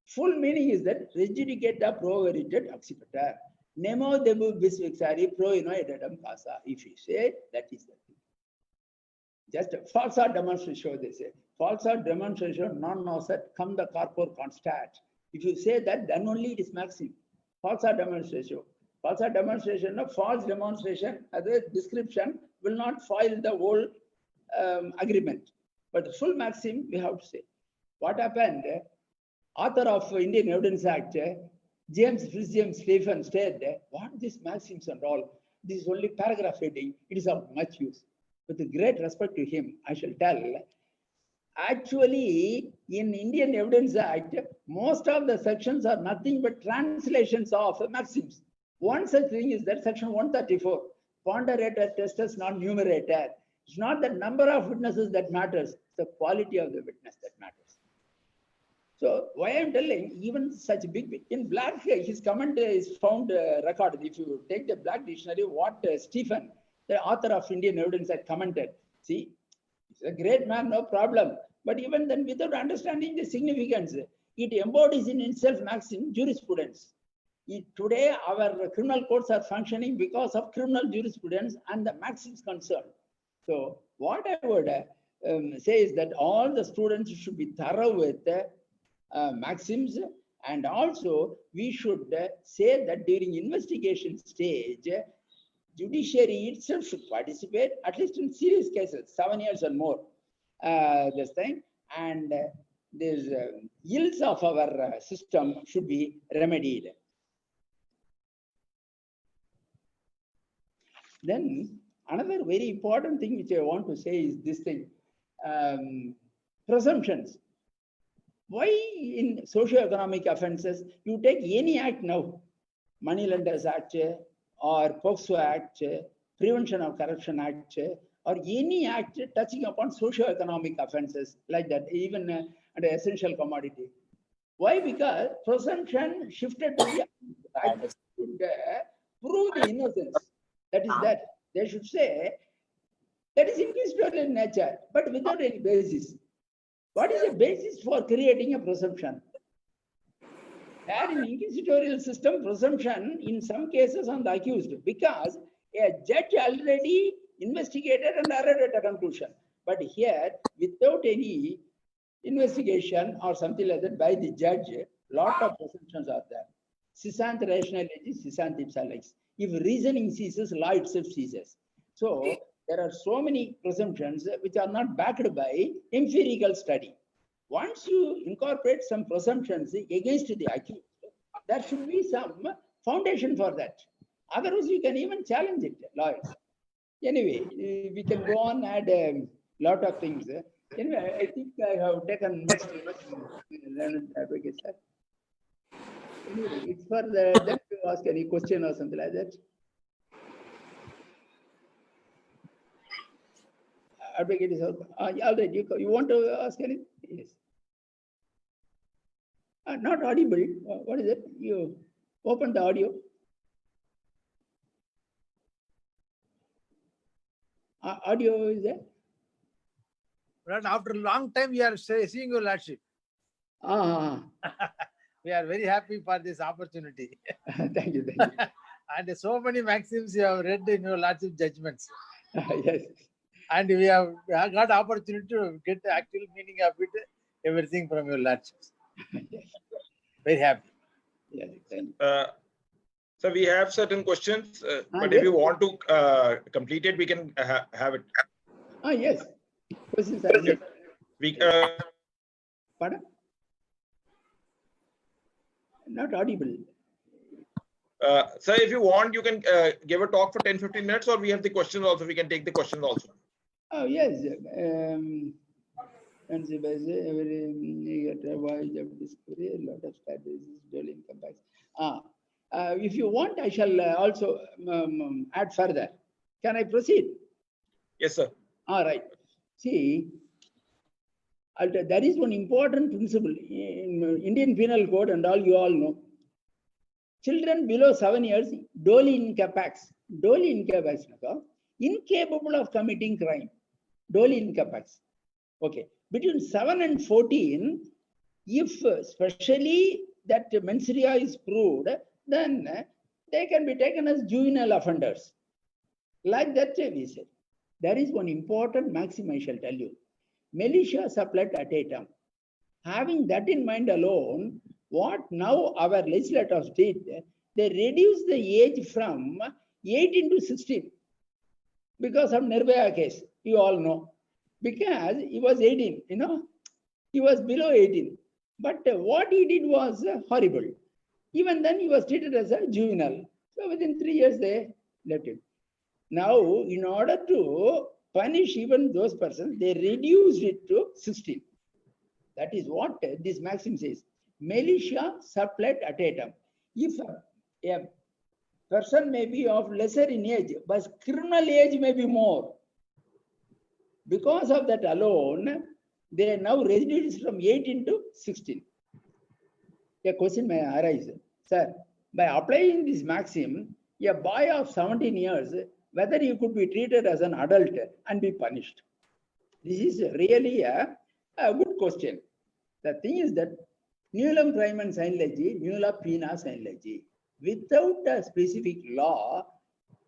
Full meaning is that res judicata pro veritat occipita. Nemo debu bisvisari pro ino edadam casa. If you say, that is the thing. Just a falsa demonstration, they say. Falsa demonstration, non nocet, come the corpore constat. If you say that, then only it is maxim. Falsa demonstration. Falsa demonstration, a false demonstration as a description will not foil the whole agreement. But the full maxim, we have to say. What happened? Author of Indian Evidence Act, James Fitzjames Stephen said, what these maxims and all? This is only paragraph heading. It is of much use. with great respect to him, I shall tell, actually, in Indian Evidence Act, most of the sections are nothing but translations of maxims. One such thing is that section 134, ponderator, testus, non-numerator. It's not the number of witnesses that matters, it's the quality of the witness that matters. So why I'm telling, even such big, in Black, his comment is found recorded. If you take the Black dictionary, what Stephen, the author of Indian Evidence, had commented. See, he's a great man, no problem. But even then, without understanding the significance, it embodies in itself maxim jurisprudence. Today, our criminal courts are functioning because of criminal jurisprudence and the maxims concerned. So what I would say is that all the students should be thorough with maxims, and also we should say that during investigation stage, judiciary itself should participate, at least in serious cases, 7 years or more, this thing, and these ills of our system should be remedied. Then another very important thing which I want to say is this thing, presumptions. Why in socio-economic offenses, you take any act now, Moneylenders Act or POCSO Act, Prevention of Corruption Act, or any act touching upon socio-economic offenses like that, even under essential commodity. Why? Because presumption shifted to the act should prove the innocence. That is that. They should say that is inquisitorial in nature, but without any basis. What is the basis for creating a presumption? There in inquisitorial system, presumption in some cases on the accused, because a judge already investigated and arrived at a conclusion. But here, without any investigation or something like that by the judge, lot of presumptions are there. Sisant rational legis, sisant ipsa lex. If reasoning ceases, law itself ceases. So there are so many presumptions which are not backed by empirical study. Once you incorporate some presumptions against the accused, there should be some foundation for that. Otherwise, you can even challenge it, lawyers. Anyway, we can go on and add a lot of things. Anyway, I think I have taken much advocate, sir. Anyway, it's for them to ask any question or something like that. Advocate is all right. You want to ask anything? Yes. Not audible. What is it? You open the audio. Audio is there? But after a long time, we are seeing your lordship. We are very happy for this opportunity. Thank you. And so many maxims you have read in your lordship judgments. Yes. And we have got opportunity to get the actual meaning of it, everything from your lordships. Yes. Very happy. Yes. Thank you. So we have certain questions, but yes. if you want to complete it, we can have it. Yes. Questions are there. We, Pardon? Not audible. sir, if you want, you can give a talk for 10-15 minutes, or we have the questions also. We can take the questions also. Oh, yes. And every voyage of discovery, a lot of strategies, dual income tax. If you want, I shall also add further. Can I proceed? Yes, sir. All right. See, there is one important principle in Indian Penal Code, and all you all know. Children below 7 years, doli incapax, incapable of committing crime, doli incapax. Okay. Between 7 and 14, if especially that mens rea is proved, then they can be taken as juvenile offenders. Like that, we said. There is one important maxim I shall tell you. Militia supplet aetam. Having that in mind alone, what now our legislators did, they reduced the age from 18 to 16 because of Nirbhaya case, you all know. Because he was 18, he was below 18. But what he did was horrible. Even then, he was treated as a juvenile. So within 3 years, they let him. Now, in order to punish even those persons, they reduced it to 16. That is what this maxim says. Militia supplet attatum. If a person may be of lesser in age, but criminal age may be more. Because of that alone, they now reduced from 18 to 16. A question may arise, sir, by applying this maxim, a boy of 17 years, whether he could be treated as an adult and be punished. This is really a good question. The thing is that nullum crimen sine lege, nulla pena sine lege. Without a specific law,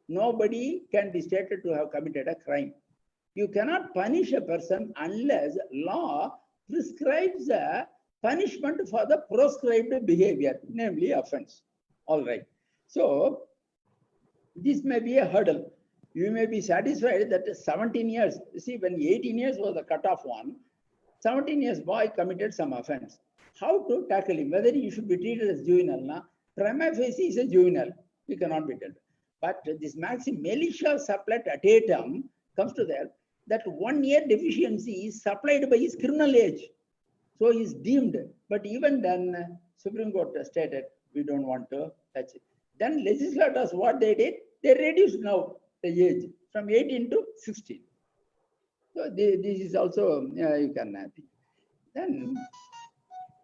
nobody can be stated to have committed a crime. You cannot punish a person unless law prescribes a punishment for the proscribed behavior, namely offense. All right. So this may be a hurdle. You may be satisfied that 17 years, see, when 18 years was the cutoff one, 17 years boy committed some offense. How to tackle him? Whether he should be treated as juvenile, na? Prima facie is a juvenile. We cannot be told. But this maxim, militia supplet attatum, comes to that 1 year deficiency is supplied by his criminal age. So he is deemed. But even then, Supreme Court stated, we don't want to touch it. Then legislators, what they did, they reduced now the age from 18 to 16. So this is also, you can think. Then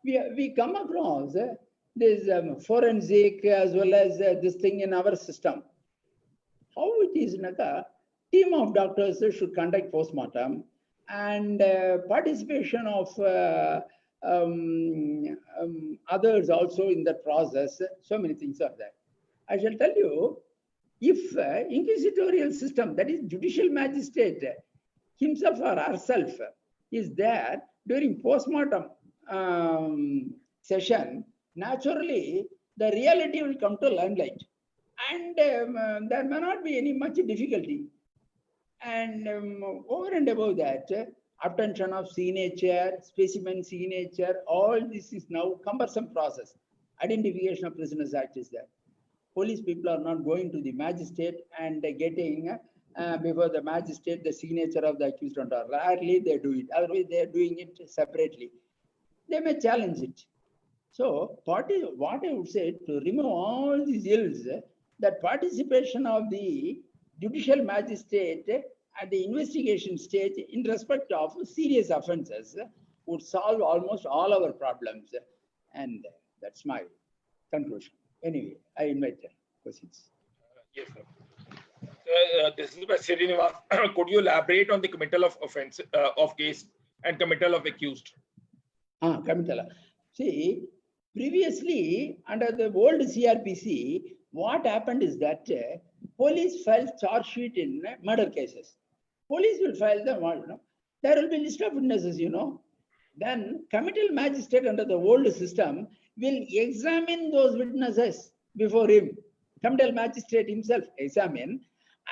we come across this forensic as well as this thing in our system. How it is, Naka, team of doctors should conduct postmortem and participation of others also in the process. So many things are there. I shall tell you, if inquisitorial system, that is judicial magistrate himself or herself is there during postmortem session, naturally the reality will come to limelight, and there may not be any much difficulty. And over and above that, obtention of signature, specimen signature, all this is now cumbersome process. Identification of prisoners act is there. Police people are not going to the magistrate and getting before the magistrate the signature of the accused. Rarely they do it. Otherwise, they are doing it separately. They may challenge it. So, what I would say, to remove all these ills, that participation of the judicial magistrate at the investigation stage in respect of serious offences would solve almost all our problems. And that's my conclusion. Anyway, I invite questions. Yes, sir. This is by Srinivas. Could you elaborate on the committal of offense of case and committal of accused? Committal. See, previously under the old CRPC, what happened is that police filed charge sheet in murder cases. Police will file the murder. There will be list of witnesses, Then committal magistrate under the old system will examine those witnesses before him. Committal magistrate himself examine,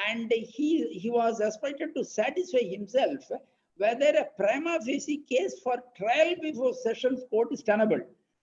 and he was expected to satisfy himself whether a prima facie case for trial before sessions court is tenable.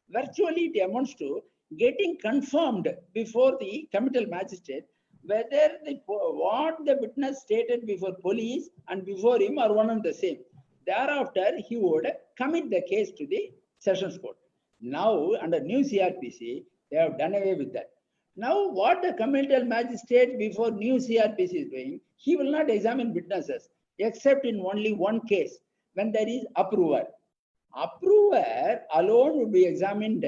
Virtually it amounts to getting confirmed before the committal magistrate whether what the witness stated before police and before him are one and the same. Thereafter, he would commit the case to the sessions court. Now, under new CRPC, they have done away with that. Now, what the committal magistrate before new CRPC is doing, he will not examine witnesses, except in only one case, when there is approver. Approver alone would be examined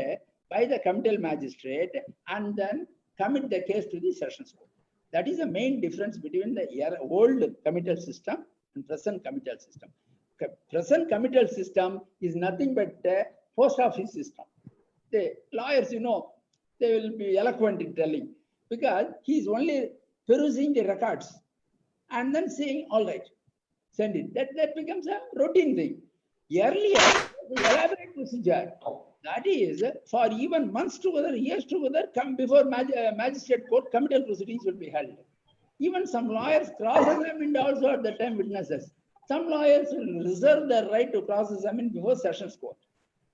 by the committal magistrate and then commit the case to the sessions court. That is the main difference between the old committal system and present committal system. Present committal system is nothing but a post office system. The lawyers, they will be eloquent in telling, because he is only perusing the records and then saying, all right, send it. That becomes a routine thing. Earlier, the elaborate procedure, that is, for even months together, years together, come before magistrate court, committal proceedings will be held. Even some lawyers cross-examined also at the time witnesses. Some lawyers will reserve their right to cross-examine before sessions court.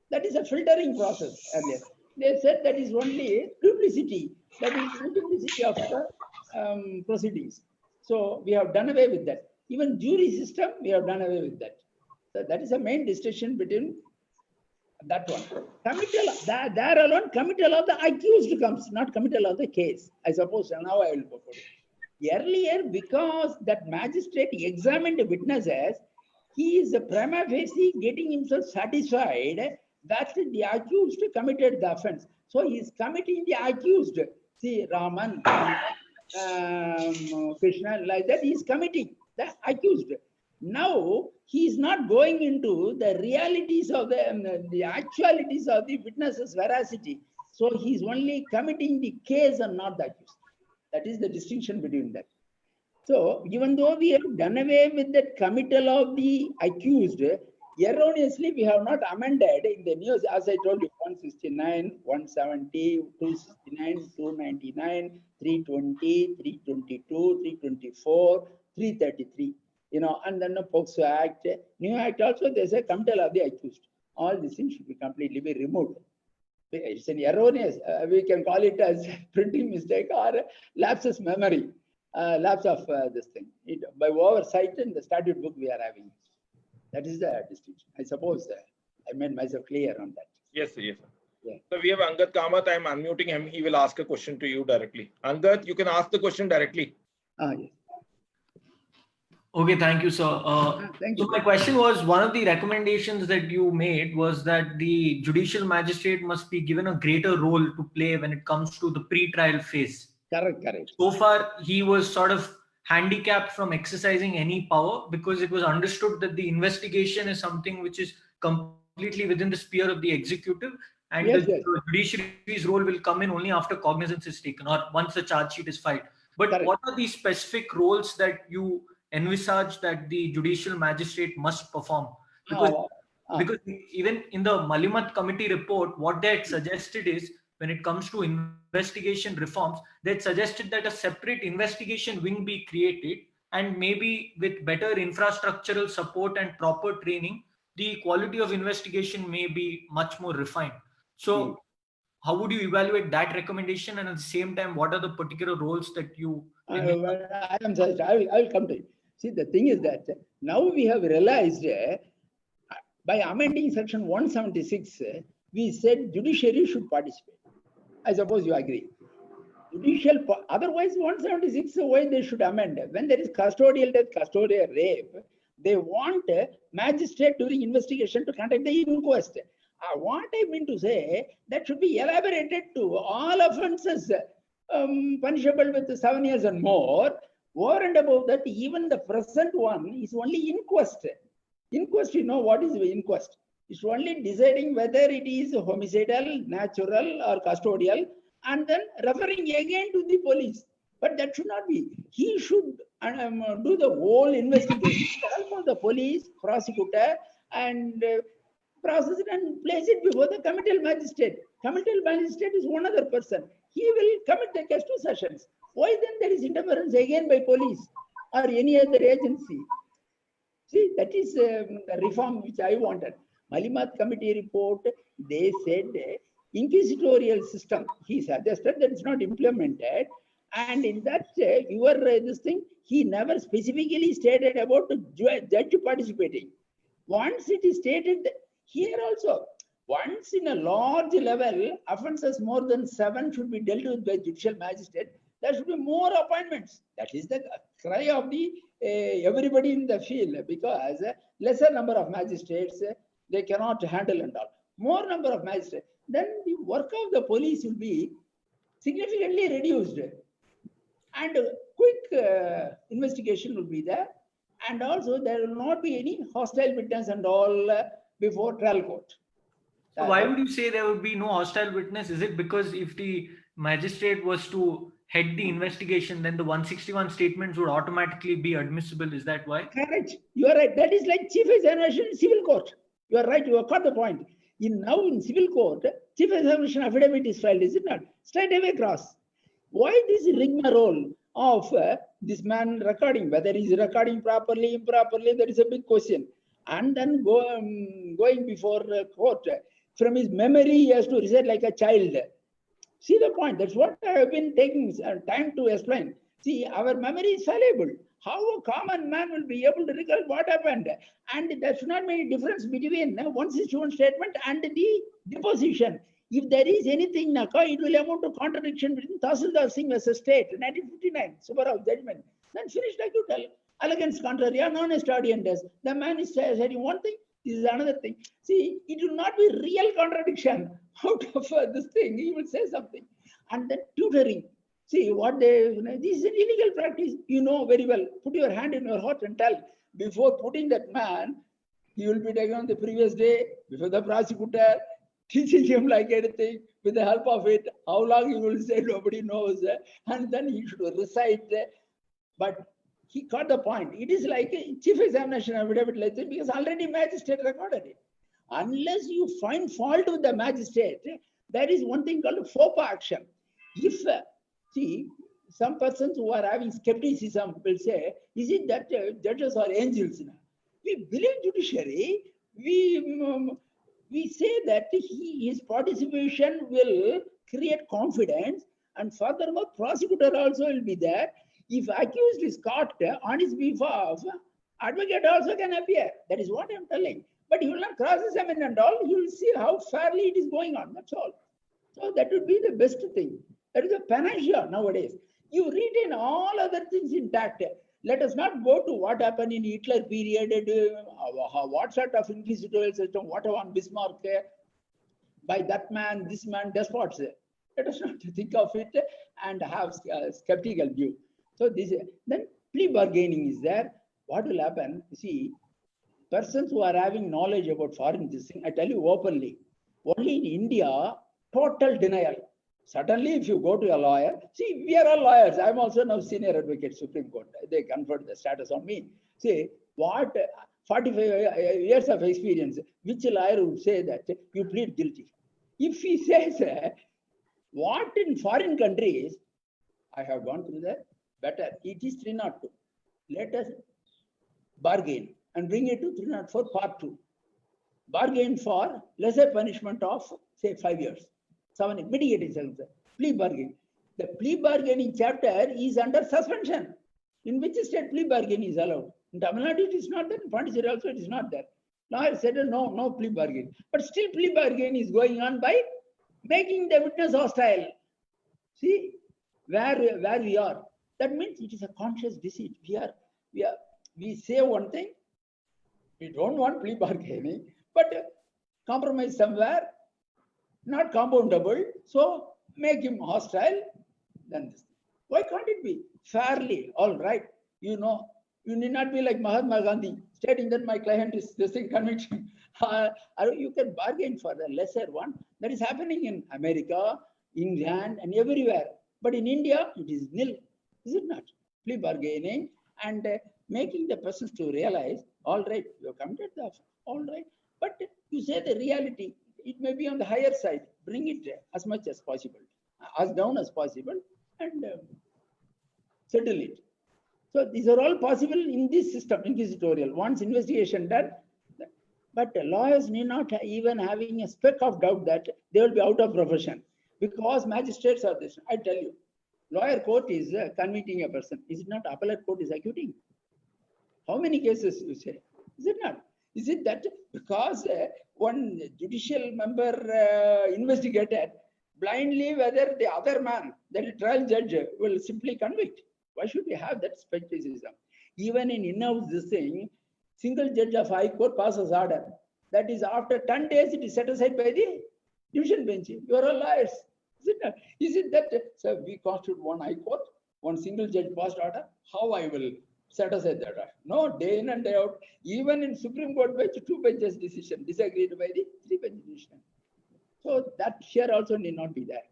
That is a filtering process earlier. They said that is only publicity, that is multiplicity of the proceedings. So we have done away with that. Even jury system, we have done away with that. So that is the main distinction between that one. Committal, there alone, committal of the accused comes, not committal of the case. I suppose now I will put it. Earlier, because that magistrate examined the witnesses, he is prima facie getting himself satisfied that the accused committed the offense. So he is committing the accused. See, Raman, Krishna, like that, he is committing the accused. Now he is not going into the realities of the actualities of the witness's veracity. So he is only committing the case and not the accused. That is the distinction between that. So even though we have done away with the committal of the accused, erroneously we have not amended in the news, as I told you, 169, 170, 269, 299, 320, 322, 324, 333. And then the POCSO Act, new act also, there's a committal of the accused. All these things should be completely removed. It's an erroneous, we can call it as printing mistake or lapsus memory, lapse of this thing. By oversight in the statute book we are having. That is the distinction. I suppose I made myself clear on that. Yes, sir. Yes, sir. Yeah. So we have Angad Kamath. I am unmuting him. He will ask a question to you directly. Angad, you can ask the question directly. Yes. Okay, thank you, sir. Thank so you. my question was, one of the recommendations that you made was that the judicial magistrate must be given a greater role to play when it comes to the pre-trial phase. Correct, correct. So far, he was sort of handicapped from exercising any power because it was understood that the investigation is something which is completely within the sphere of the executive, and Yes, the yes. judiciary's role will come in only after cognizance is taken or once the charge sheet is filed. But Correct. what are the specific roles that you envisage that the judicial magistrate must perform? Because even in the Malimat committee report, what they had suggested is, when it comes to investigation reforms, they had suggested that a separate investigation wing be created, and maybe with better infrastructural support and proper training, the quality of investigation may be much more refined. So how would you evaluate that recommendation, and at the same time, what are the particular roles that you I will come to it. See, the thing is that now we have realized by amending section 176, we said judiciary should participate. I suppose you agree. Otherwise 176, why they should amend? When there is custodial death, custodial rape, they want a magistrate during investigation to conduct the inquest. What I mean to say, that should be elaborated to all offences punishable with 7 years and more. Over and above that, even the present one is only inquest. Inquest, you know what is the inquest? It's only deciding whether it is homicidal, natural, or custodial, and then referring again to the police. But that should not be. He should do the whole investigation. Also, the police, prosecutor, and process it and place it before the committal magistrate. Committal magistrate is one other person. He will commit the case to sessions. Why then there is interference again by police or any other agency? See, that is the reform which I wanted. Malimat committee report, they said inquisitorial system. He suggested that it's not implemented. And in that, this thing, he never specifically stated about the judge participating. Once it is stated here also, once in a large level, offences more than 7 should be dealt with by judicial magistrate. There should be more appointments. That is the cry of the everybody in the field, because lesser number of magistrates, they cannot handle and all. More number of magistrates, then the work of the police will be significantly reduced. And quick investigation will be there. And also there will not be any hostile witness and all before trial court. So why would you say there would be no hostile witness? Is it because if the magistrate was to head the investigation, then the 161 statements would automatically be admissible? Is that why? Correct. You are right. That is like chief examination in civil court. You are right. You have caught the point. Now in civil court, chief examination affidavit is filed, is it not? Straight away cross. Why this rigmarole of this man recording, whether he is recording properly, improperly, that is a big question. And then going before court, from his memory, he has to recite like a child. See the point? That's what I have been taking time to explain. See, our memory is fallible. how a common man will be able to recall what happened? And there should not be any difference between one's sworn statement and the deposition. If there is anything, it will amount to contradiction between Tahsildar Singh versus State, 1959, Subbarao judgment. Then finished acquittal. Elegance contrary, a non-honest audience does. The man is saying one thing, this is another thing. See, it will not be real contradiction out of this thing. He will say something. And then tutoring. See, what this is an illegal practice. You know very well. Put your hand in your heart and tell, before putting that man, he will be taken on the previous day, before the prosecutor, teaching him like anything, with the help of it, how long he will say, nobody knows. And then he should recite. But he got the point. It is like a chief examination affidavit, let's say, because already magistrate recorded it. Unless you find fault with the magistrate, there is one thing called faux pas action. If, see, some persons who are having skepticism will say, is it that judges are angels now? We believe judiciary, we say that his participation will create confidence, and furthermore, prosecutor also will be there. If accused is caught on his behalf, advocate also can appear. That is what I'm telling. But he will not cross-examine and all. You will see how fairly it is going on. That's all. So that would be the best thing. That is a panacea nowadays. You retain all other things intact. Let us not go to what happened in Hitler period, what sort of inquisitorial system, what on Bismarck, by that man, this man, despots. Let us not think of it and have a skeptical view. So this, then plea bargaining is there. What will happen? See, persons who are having knowledge about foreign this thing, I tell you openly, only in India, total denial. Certainly, if you go to a lawyer, see, we are all lawyers. I'm also now senior advocate, Supreme Court. They conferred the status on me. See, what 45 years of experience, which lawyer would say that you plead guilty? If he says, what in foreign countries, I have gone through that, better, it is 302. Let us bargain and bring it to 304 part 2. Bargain for lesser punishment of, say, 5 years. 7, mitigating circumstances, plea bargain. The plea bargaining chapter is under suspension. In which state plea bargain is allowed? In Tamil Nadu, it is not there. In Pondicherry also, it is not there. Lawyer said, no plea bargain. But still plea bargain is going on by making the witness hostile. See, where we are. That means it is a conscious deceit. We say one thing, we don't want plea bargaining, but compromise somewhere, not compoundable, so make him hostile. Then this. Why can't it be fairly? All right, you know, you need not be like Mahatma Gandhi stating that my client is this thing conviction. You can bargain for the lesser one. That is happening in America, England, and everywhere. But in India, it is nil, is it not? Plea bargaining and making the persons to realize, all right, you have committed the offense, all right, but you say the reality. It may be on the higher side. Bring it as much as possible, as down as possible, and settle it. So these are all possible in this system, inquisitorial. Once investigation done, but lawyers need not even having a speck of doubt that they will be out of profession because magistrates are this. I tell you, lawyer court is convicting a person. Is it not? Appellate court is acquitting. How many cases you say? Is it not? Is it that because one judicial member investigated blindly whether the other man, the trial judge, will simply convict? Why should we have that skepticism? Even in in-house this thing, single judge of High Court passes order. That is after 10 days it is set aside by the division bench. You are all liars. Is it not? Is it that, sir, we constitute one High Court, one single judge passed order? How I will set aside that order? No, day in and day out. Even in Supreme Court bench, 2 benches decision disagreed by the 3 bench decision. So that here also need not be there.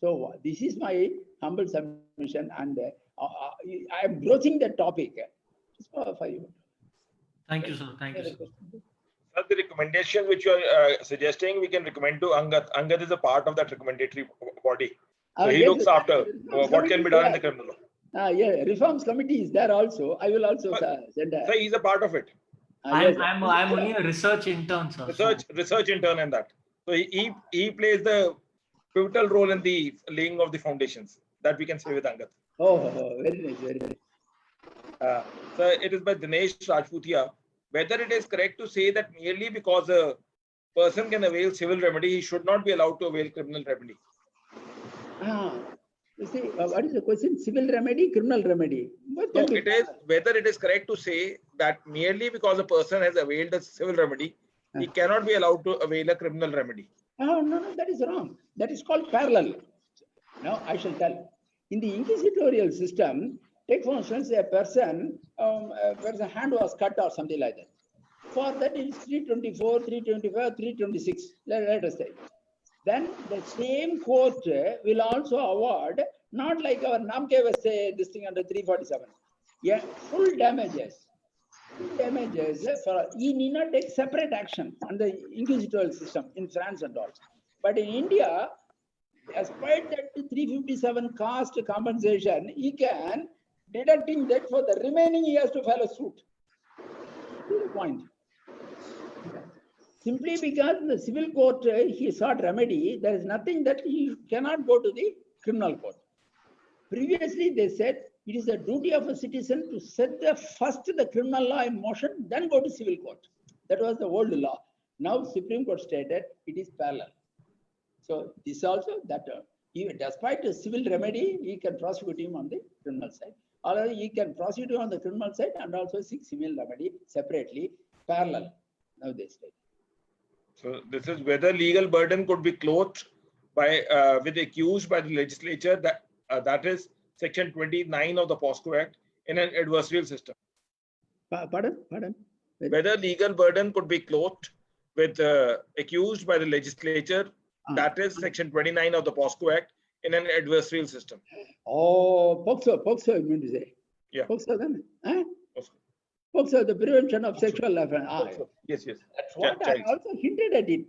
So this is my humble submission, and I am broaching the topic. For you. Thank you, sir. Thank you, sir. Sir, the recommendation which you are suggesting, we can recommend to Angad. Angad is a part of that recommendatory body. So he yes, looks after what can be done in the criminal law. Yeah, reforms committee is there also. I will also send a. So he's a part of it. I'm only a research intern, sir. Research intern in that. So he plays the pivotal role in the laying of the foundations. That we can say with Angad. Oh, very nice, very nice. So it is by Dinesh Rajputia. Whether it is correct to say that merely because a person can avail civil remedy, he should not be allowed to avail criminal remedy. You see, what is the question? Civil remedy, criminal remedy? No, it is whether it is correct to say that merely because a person has availed a civil remedy, he cannot be allowed to avail a criminal remedy. No, that is wrong. That is called parallel. Now, I shall tell. In the inquisitorial system, take for instance a person, where the hand was cut or something like that. For that, it is 324, 325, 326, let us say. Then the same court will also award, not like our Namke was say this thing under 347. Yeah, full damages. Full damages for he need not take separate action under inquisitorial system in France and all. But in India, despite that 357 cost compensation, he can deducting that for the remaining he has to file a suit. To the point. Simply because the civil court he sought remedy, there is nothing that he cannot go to the criminal court. Previously, they said it is the duty of a citizen to set the criminal law in motion, then go to civil court. That was the old law. Now, Supreme Court stated it is parallel. So this also that even despite a civil remedy, he can prosecute him on the criminal side. Or he can prosecute him on the criminal side and also seek civil remedy separately, parallel. Now they state. So this is whether legal burden could be clothed by with accused by the legislature, that is section 29 of the POSCO Act, in an adversarial system. Pardon? Whether legal burden could be clothed with accused by the legislature, that is section 29 of the POSCO Act, in an adversarial system. Oh, POXO, you mean to say? Yeah. POXO then? POSCO. POXO, the Prevention of Sexual Offence. Yes. That's what I also hinted at it.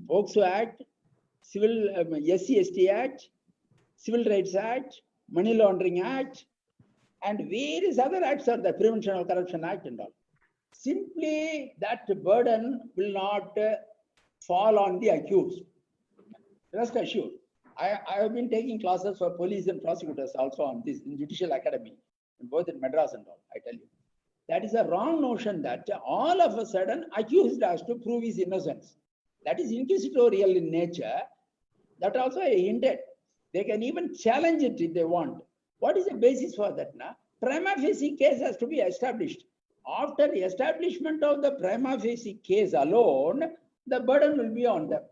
POXO Act, Civil SC/ST Act, Civil Rights Act, Money Laundering Act, and various other acts are the Prevention of Corruption Act and all. Simply that burden will not fall on the accused. Rest assured. I have been taking classes for police and prosecutors also on this in Judicial Academy, both in Madras and all, I tell you. That is a wrong notion that all of a sudden accused has to prove his innocence. That is inquisitorial in nature. That also I hinted. They can even challenge it if they want. What is the basis for that? Prima facie case has to be established. After the establishment of the prima facie case alone, the burden will be on them.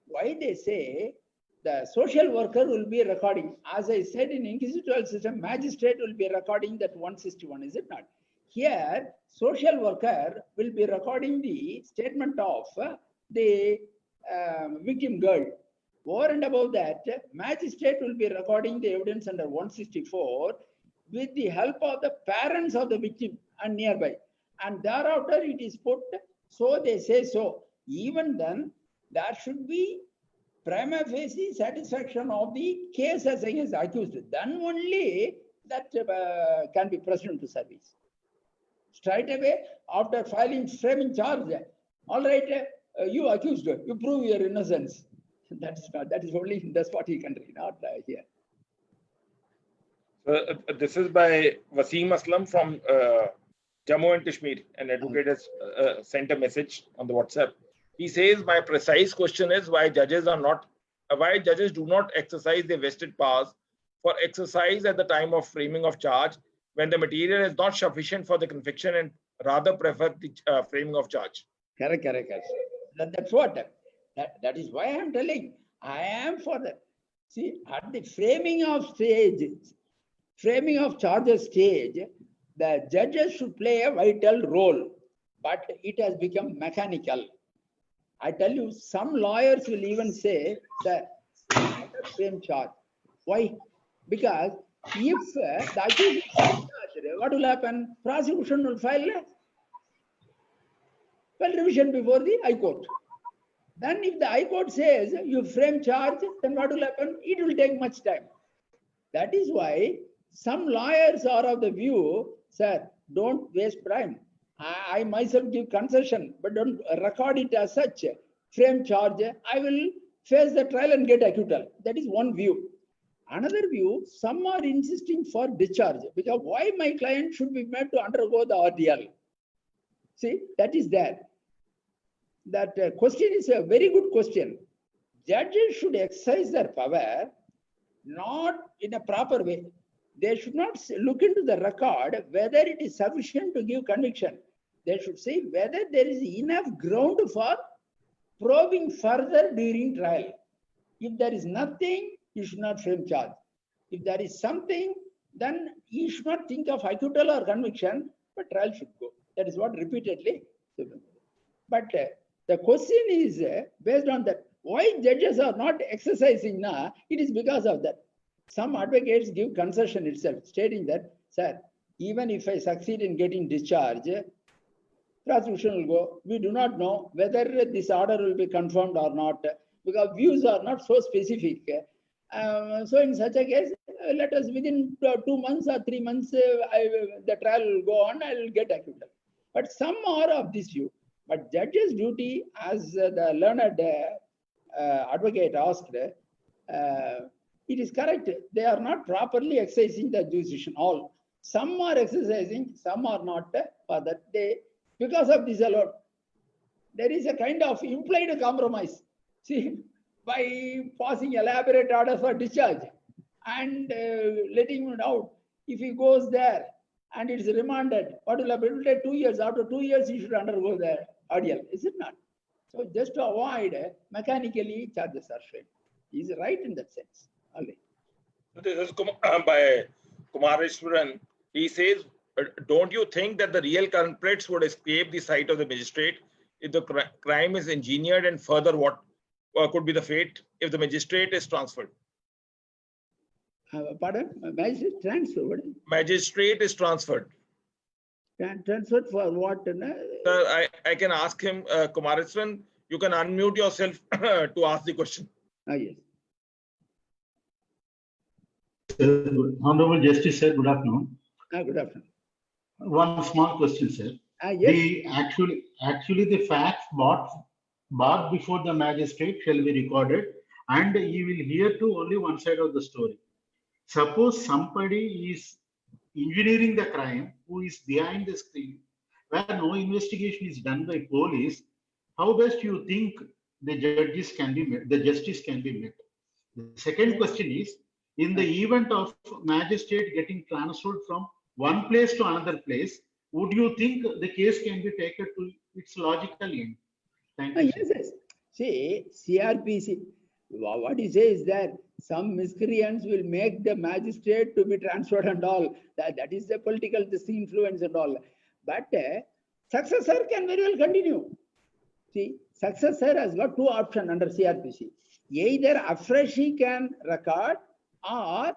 Why they say the social worker will be recording? As I said, in inquisitorial system, magistrate will be recording that 161, is it not? Here, social worker will be recording the statement of the victim girl. Over and above that, magistrate will be recording the evidence under 164 with the help of the parents of the victim and nearby. And thereafter it is put, so they say so. Even then, there should be prima facie satisfaction of the case as against the accused. Then only that can be presented to service. Straight away, after framing charge, all right, you accused, you prove your innocence. That is only in despotic country, not here. This is by Wasim Aslam from Jammu and Kashmir. An advocate has sent a message on the WhatsApp. He says, my precise question is why judges do not exercise their vested powers for exercise at the time of framing of charge when the material is not sufficient for the conviction and rather prefer the framing of charge. Correct. That's what. That is why I am telling. I am for that. See, at the framing of charges stage, the judges should play a vital role, but it has become mechanical. I tell you, some lawyers will even say that frame charge. Why? Because if the accused is charged, what will happen? Prosecution will file revision before the High Court. Then if the High Court says you frame charge, then what will happen? It will take much time. That is why some lawyers are of the view, sir, don't waste time. I myself give concession, but don't record it as such. Frame charge, I will face the trial and get acquittal. That is one view. Another view, some are insisting for discharge because why my client should be made to undergo the RDL? See, that is there. That question is a very good question. Judges should exercise their power not in a proper way. They should not look into the record whether it is sufficient to give conviction. They should say whether there is enough ground for probing further during trial. If there is nothing, you should not frame charge. If there is something, then you should not think of acquittal or conviction, but trial should go. That is what repeatedly. But the question is based on that. Why judges are not exercising now? It is because of that. Some advocates give concession itself, stating that, sir, even if I succeed in getting discharge, prosecution will go. We do not know whether this order will be confirmed or not, because views are not so specific. So in such a case, let us within 2 months or 3 months, the trial will go on, I will get acquittal. But some are of this view. But judge's duty, as the learned advocate asked, it is correct. They are not properly exercising the jurisdiction. All. Some are exercising, some are not. For that, because of this alone, there is a kind of implied compromise. See, by passing elaborate order for discharge and letting him out, if he goes there and it is remanded, what will happen? It will take 2 years. After 2 years, he should undergo the ordeal. Is it not? So just to avoid mechanically charges are framed. He is right in that sense. Only. This is by Kumareshwaran. He says, don't you think that the real culprits would escape the sight of the magistrate if the crime is engineered, and further what could be the fate if the magistrate is transferred? Pardon? Magistrate transferred? Magistrate is transferred. Transferred for what? Sir, I can ask him, Kumareshwaran, you can unmute yourself to ask the question. Yes. Honorable Justice, sir, good afternoon. Good afternoon. One small question, sir. Yes. Actually, the facts brought before the magistrate shall be recorded, and he will hear to only one side of the story. Suppose somebody is engineering the crime, who is behind the screen, where no investigation is done by police, how best you think the judges can be met, the justice can be met? The second question is, in the event of magistrate getting transferred from one place to another place, would you think the case can be taken to its logical end? Thank you. Yes. See, CRPC, what he says is that some miscreants will make the magistrate to be transferred and all. That is the political influence and all. But successor can very well continue. See, successor has got two options under CRPC. Either afresh he can record, or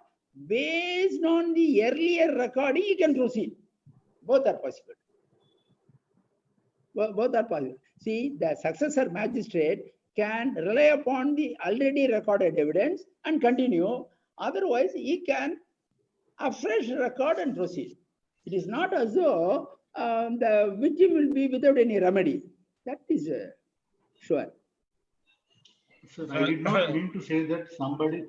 based on the earlier recording, he can proceed. Both are possible. Both are possible. See, the successor magistrate can rely upon the already recorded evidence and continue. Otherwise, he can afresh record and proceed. It is not as though the victim will be without any remedy. That is sure. Sir, I did not mean to say that somebody,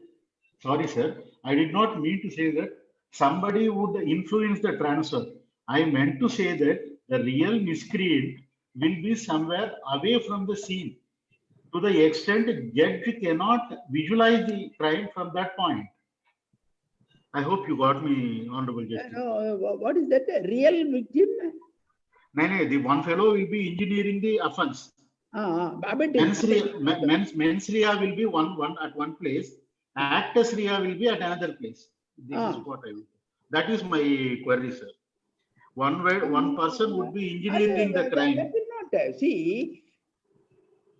sorry sir, I did not mean to say that somebody would influence the transfer. I meant to say that the real miscreant will be somewhere away from the scene, to the extent the judge cannot visualize the crime from that point. I hope you got me, Honorable Justice. What is that? A real victim? No, the one fellow will be engineering the offense. Mens rea will be one at one place. Actus rea will be at another place. This is what I will. That is my query, sir. One person would be engineering the crime. That will not see.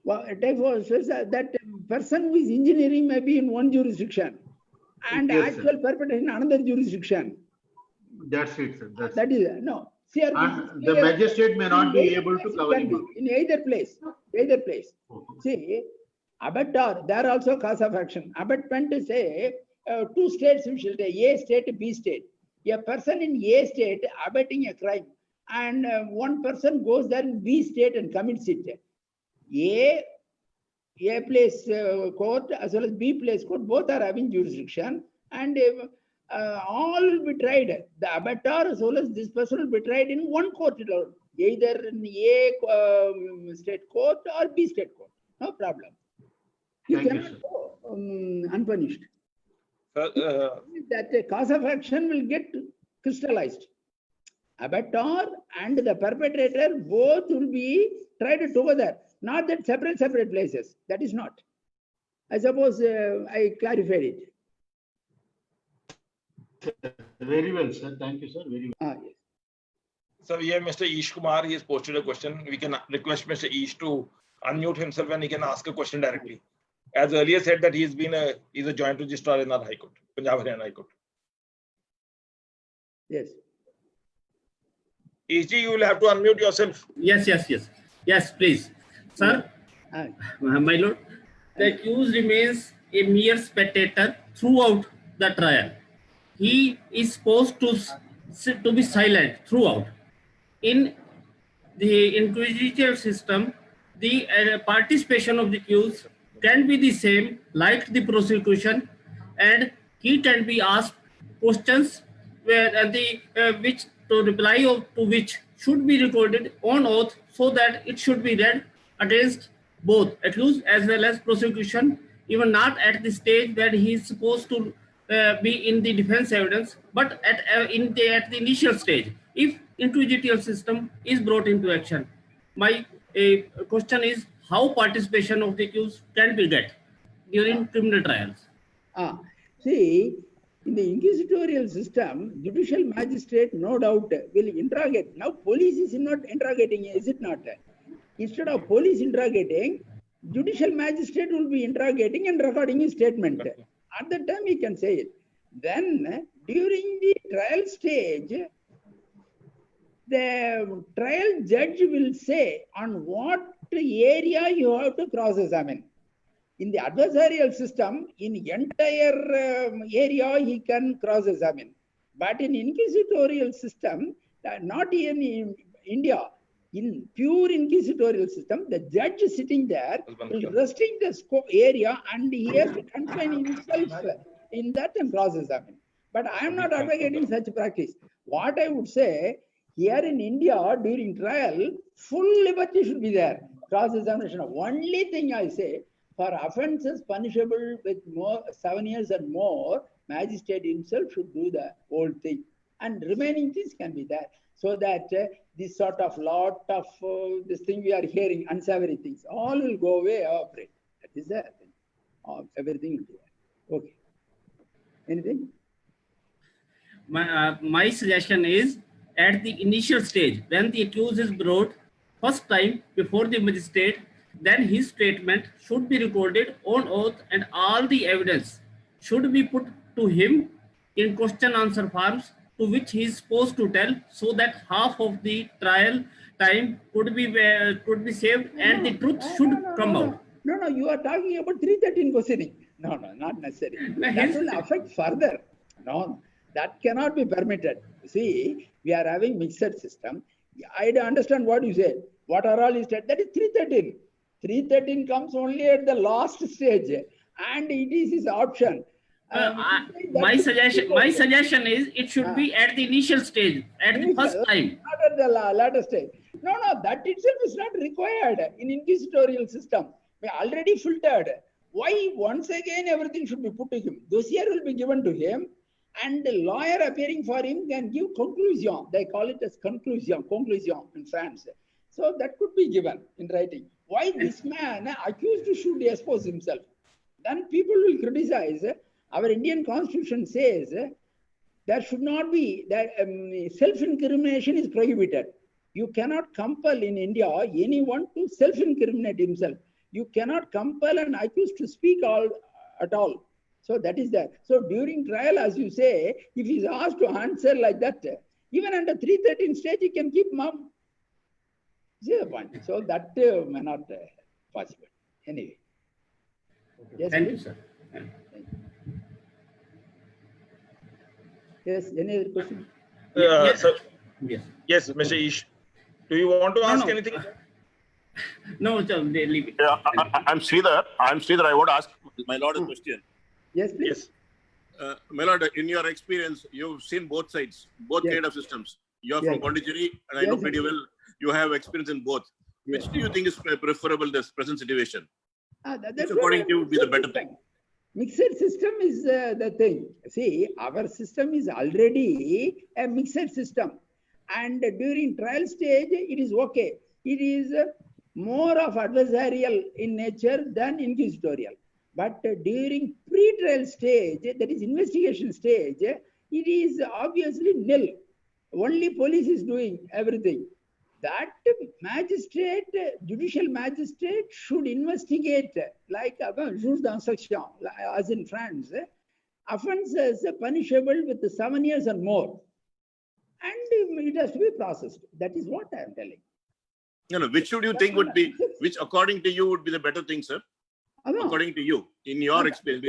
Well, that person who is engineering may be in one jurisdiction, and yes, actual perpetrator in another jurisdiction. That's it, sir. That is no. And the magistrate may not be able to cover it in either place. Either place. Okay. See, abettor, there also cause of action. Abatement is two states we shall take, A state, B state. A person in A state abetting a crime, and one person goes there in B state and commits it. A place court as well as B place court, both are having jurisdiction, and all will be tried. The abettor as well as this person will be tried in one court alone, either in A state court or B state court. No problem. You Thank you, cannot sir. go unpunished. Uh, That a cause of action will get crystallized. Abettor and the perpetrator both will be tried together, not that separate places. That is not. I suppose I clarified it. Very well, sir. Thank you, sir. Very well. Yes. So we have Mr. Ish Kumar. He has posted a question. We can request Mr. Ish to unmute himself and he can ask a question directly. As earlier said that he's a joint registrar in our High Court, Punjab Haryana High Court. Yes. Ish ji, you will have to unmute yourself. Yes, please. Sir, my lord, the accused remains a mere spectator throughout the trial. He is supposed to be silent throughout. In the inquisitorial system, the participation of the accused can be the same like the prosecution, and he can be asked questions where which to reply to which should be recorded on oath, so that it should be read against both accused as well as prosecution, even not at the stage where he is supposed to be in the defense evidence, but at the initial stage, if inquisitorial system is brought into action. My question is how participation of the accused can be get during criminal trials. See, in the inquisitorial system, judicial magistrate, no doubt, will interrogate. Now, police is not interrogating, is it not? Instead of police interrogating, judicial magistrate will be interrogating and recording his statement. At that time, he can say it. Then, during the trial stage, the trial judge will say on what area you have to cross-examine. In the adversarial system, in entire area, he can cross-examine. But in inquisitorial system, not in India, in pure inquisitorial system, the judge sitting there will restrict the area and he has to confine himself in that and cross-examine. But I am not advocating such practice. What I would say, here in India, during trial, full liberty should be there. Cross-examination. Only thing I say, for offences punishable with 7 years and more, magistrate himself should do the whole thing. And remaining things can be there. So that this sort of lot of this thing we are hearing, unsavory things, all will go away afraid. That is there. Everything will be there. Okay. Anything? My suggestion is at the initial stage, when the accused is brought first time before the magistrate, then his statement should be recorded on oath and all the evidence should be put to him in question answer forms to which he is supposed to tell, so that half of the trial time could be saved and the truth should come out. No, you are talking about 313 questioning. No, not necessary. That will affect further. No, that cannot be permitted. See, we are having mixed system. I understand what you said. What are all you said? That is 313. 313 comes only at the last stage, and it is his option. My suggestion is it should be at the initial stage, at the first time. Not at the latter stage. No, that itself is not required in inquisitorial system. We already filtered. Why once again everything should be put to him? Dossier will be given to him, and the lawyer appearing for him can give conclusion. They call it as conclusion in France. So that could be given in writing. Why this man accused should expose himself? Then people will criticize. Our Indian constitution says there should not be that self-incrimination is prohibited. You cannot compel in India anyone to self-incriminate himself. You cannot compel an accused to speak at all. So that is that. So during trial, as you say, if he is asked to answer like that, even under 313 stage, he can keep mum. See the point. So that may not possible. Anyway. Yes, Thank please. you, sir. Yes, any other question? Yes, Mr. Ish. Do you want to ask anything? No, sir, they leave it. I'm Sridhar. I want to ask my lord a question. Yes, please. My lord, in your experience, you've seen both sides, both Yes. kind of systems. You're Yes. from Pondicherry, and I Yes, know yes. pretty well you have experience in both. Yes. Which do you think is preferable, this present situation? That's Which what according I'm to you would be the better saying. thing? Mixed system is the thing. See, our system is already a mixed system. And during trial stage, it is okay. It is more of adversarial in nature than inquisitorial. But during pre-trial stage, that is investigation stage, it is obviously nil. Only police is doing everything. That magistrate, judicial magistrate should investigate like juge d'instruction, as in France, offenses punishable with 7 years and more. And it has to be processed. That is what I am telling. No, which should you think would be, which according to you would be the better thing, sir? According to you, in your experience,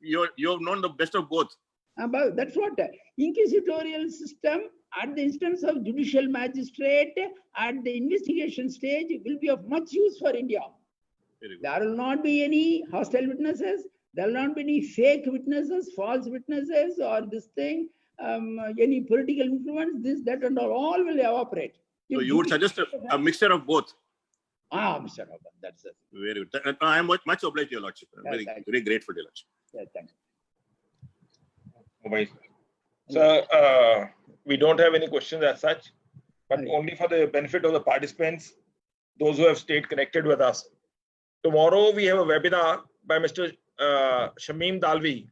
you have known the best of both. That's what inquisitorial system at the instance of judicial magistrate at the investigation stage will be of much use for India. There will not be any hostile witnesses. There will not be any fake witnesses, false witnesses, or this thing, any political influence, this, that, and all will evaporate. So you would suggest a mixture of both? Mixture of both. That's it. Very good. I am much obliged to your lordship. Very grateful to your lordship. Yeah, thank you. So we don't have any questions as such, but only for the benefit of the participants, those who have stayed connected with us. Tomorrow we have a webinar by Mr. Shamim Dalvi,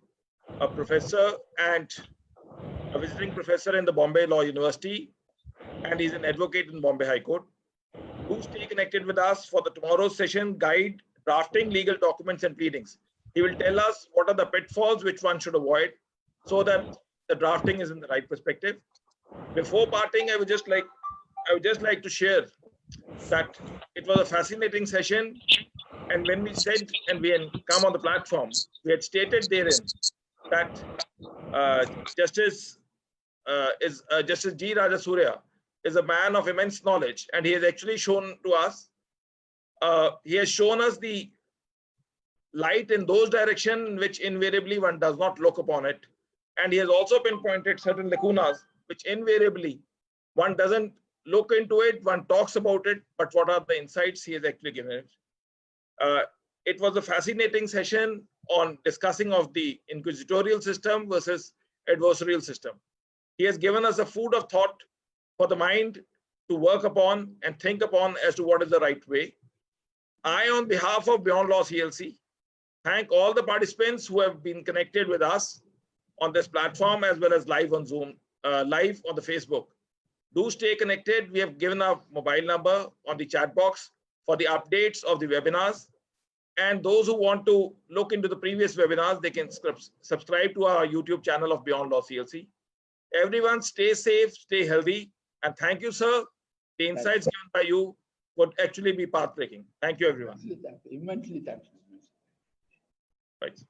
a professor and a visiting professor in the Bombay Law University, and he's an advocate in Bombay High Court. Do stay connected with us for the tomorrow's session, Guide Drafting Legal Documents and Pleadings. He will tell us what are the pitfalls which one should avoid so that the drafting is in the right perspective. Before parting, I would just like to share that it was a fascinating session. And when we said and we come on the platform, we had stated therein that Justice G. Rajasurya is a man of immense knowledge, and he has actually shown to us, he has shown us the light in those directions in which invariably one does not look upon it. And he has also pinpointed certain lacunas, which invariably one doesn't look into it, one talks about it, but what are the insights he has actually given it. It was a fascinating session on discussing of the inquisitorial system versus adversarial system. He has given us a food of thought for the mind to work upon and think upon as to what is the right way. I, on behalf of Beyond Law CLC, thank all the participants who have been connected with us on this platform as well as live on Zoom, live on the Facebook. Do stay connected. We have given our mobile number on the chat box for the updates of the webinars. And those who want to look into the previous webinars, they can subscribe to our YouTube channel of Beyond Law CLC. Everyone stay safe, stay healthy. And thank you, sir. The insights given by you would actually be path-breaking. Thank you, everyone. Immensely thank you. Right.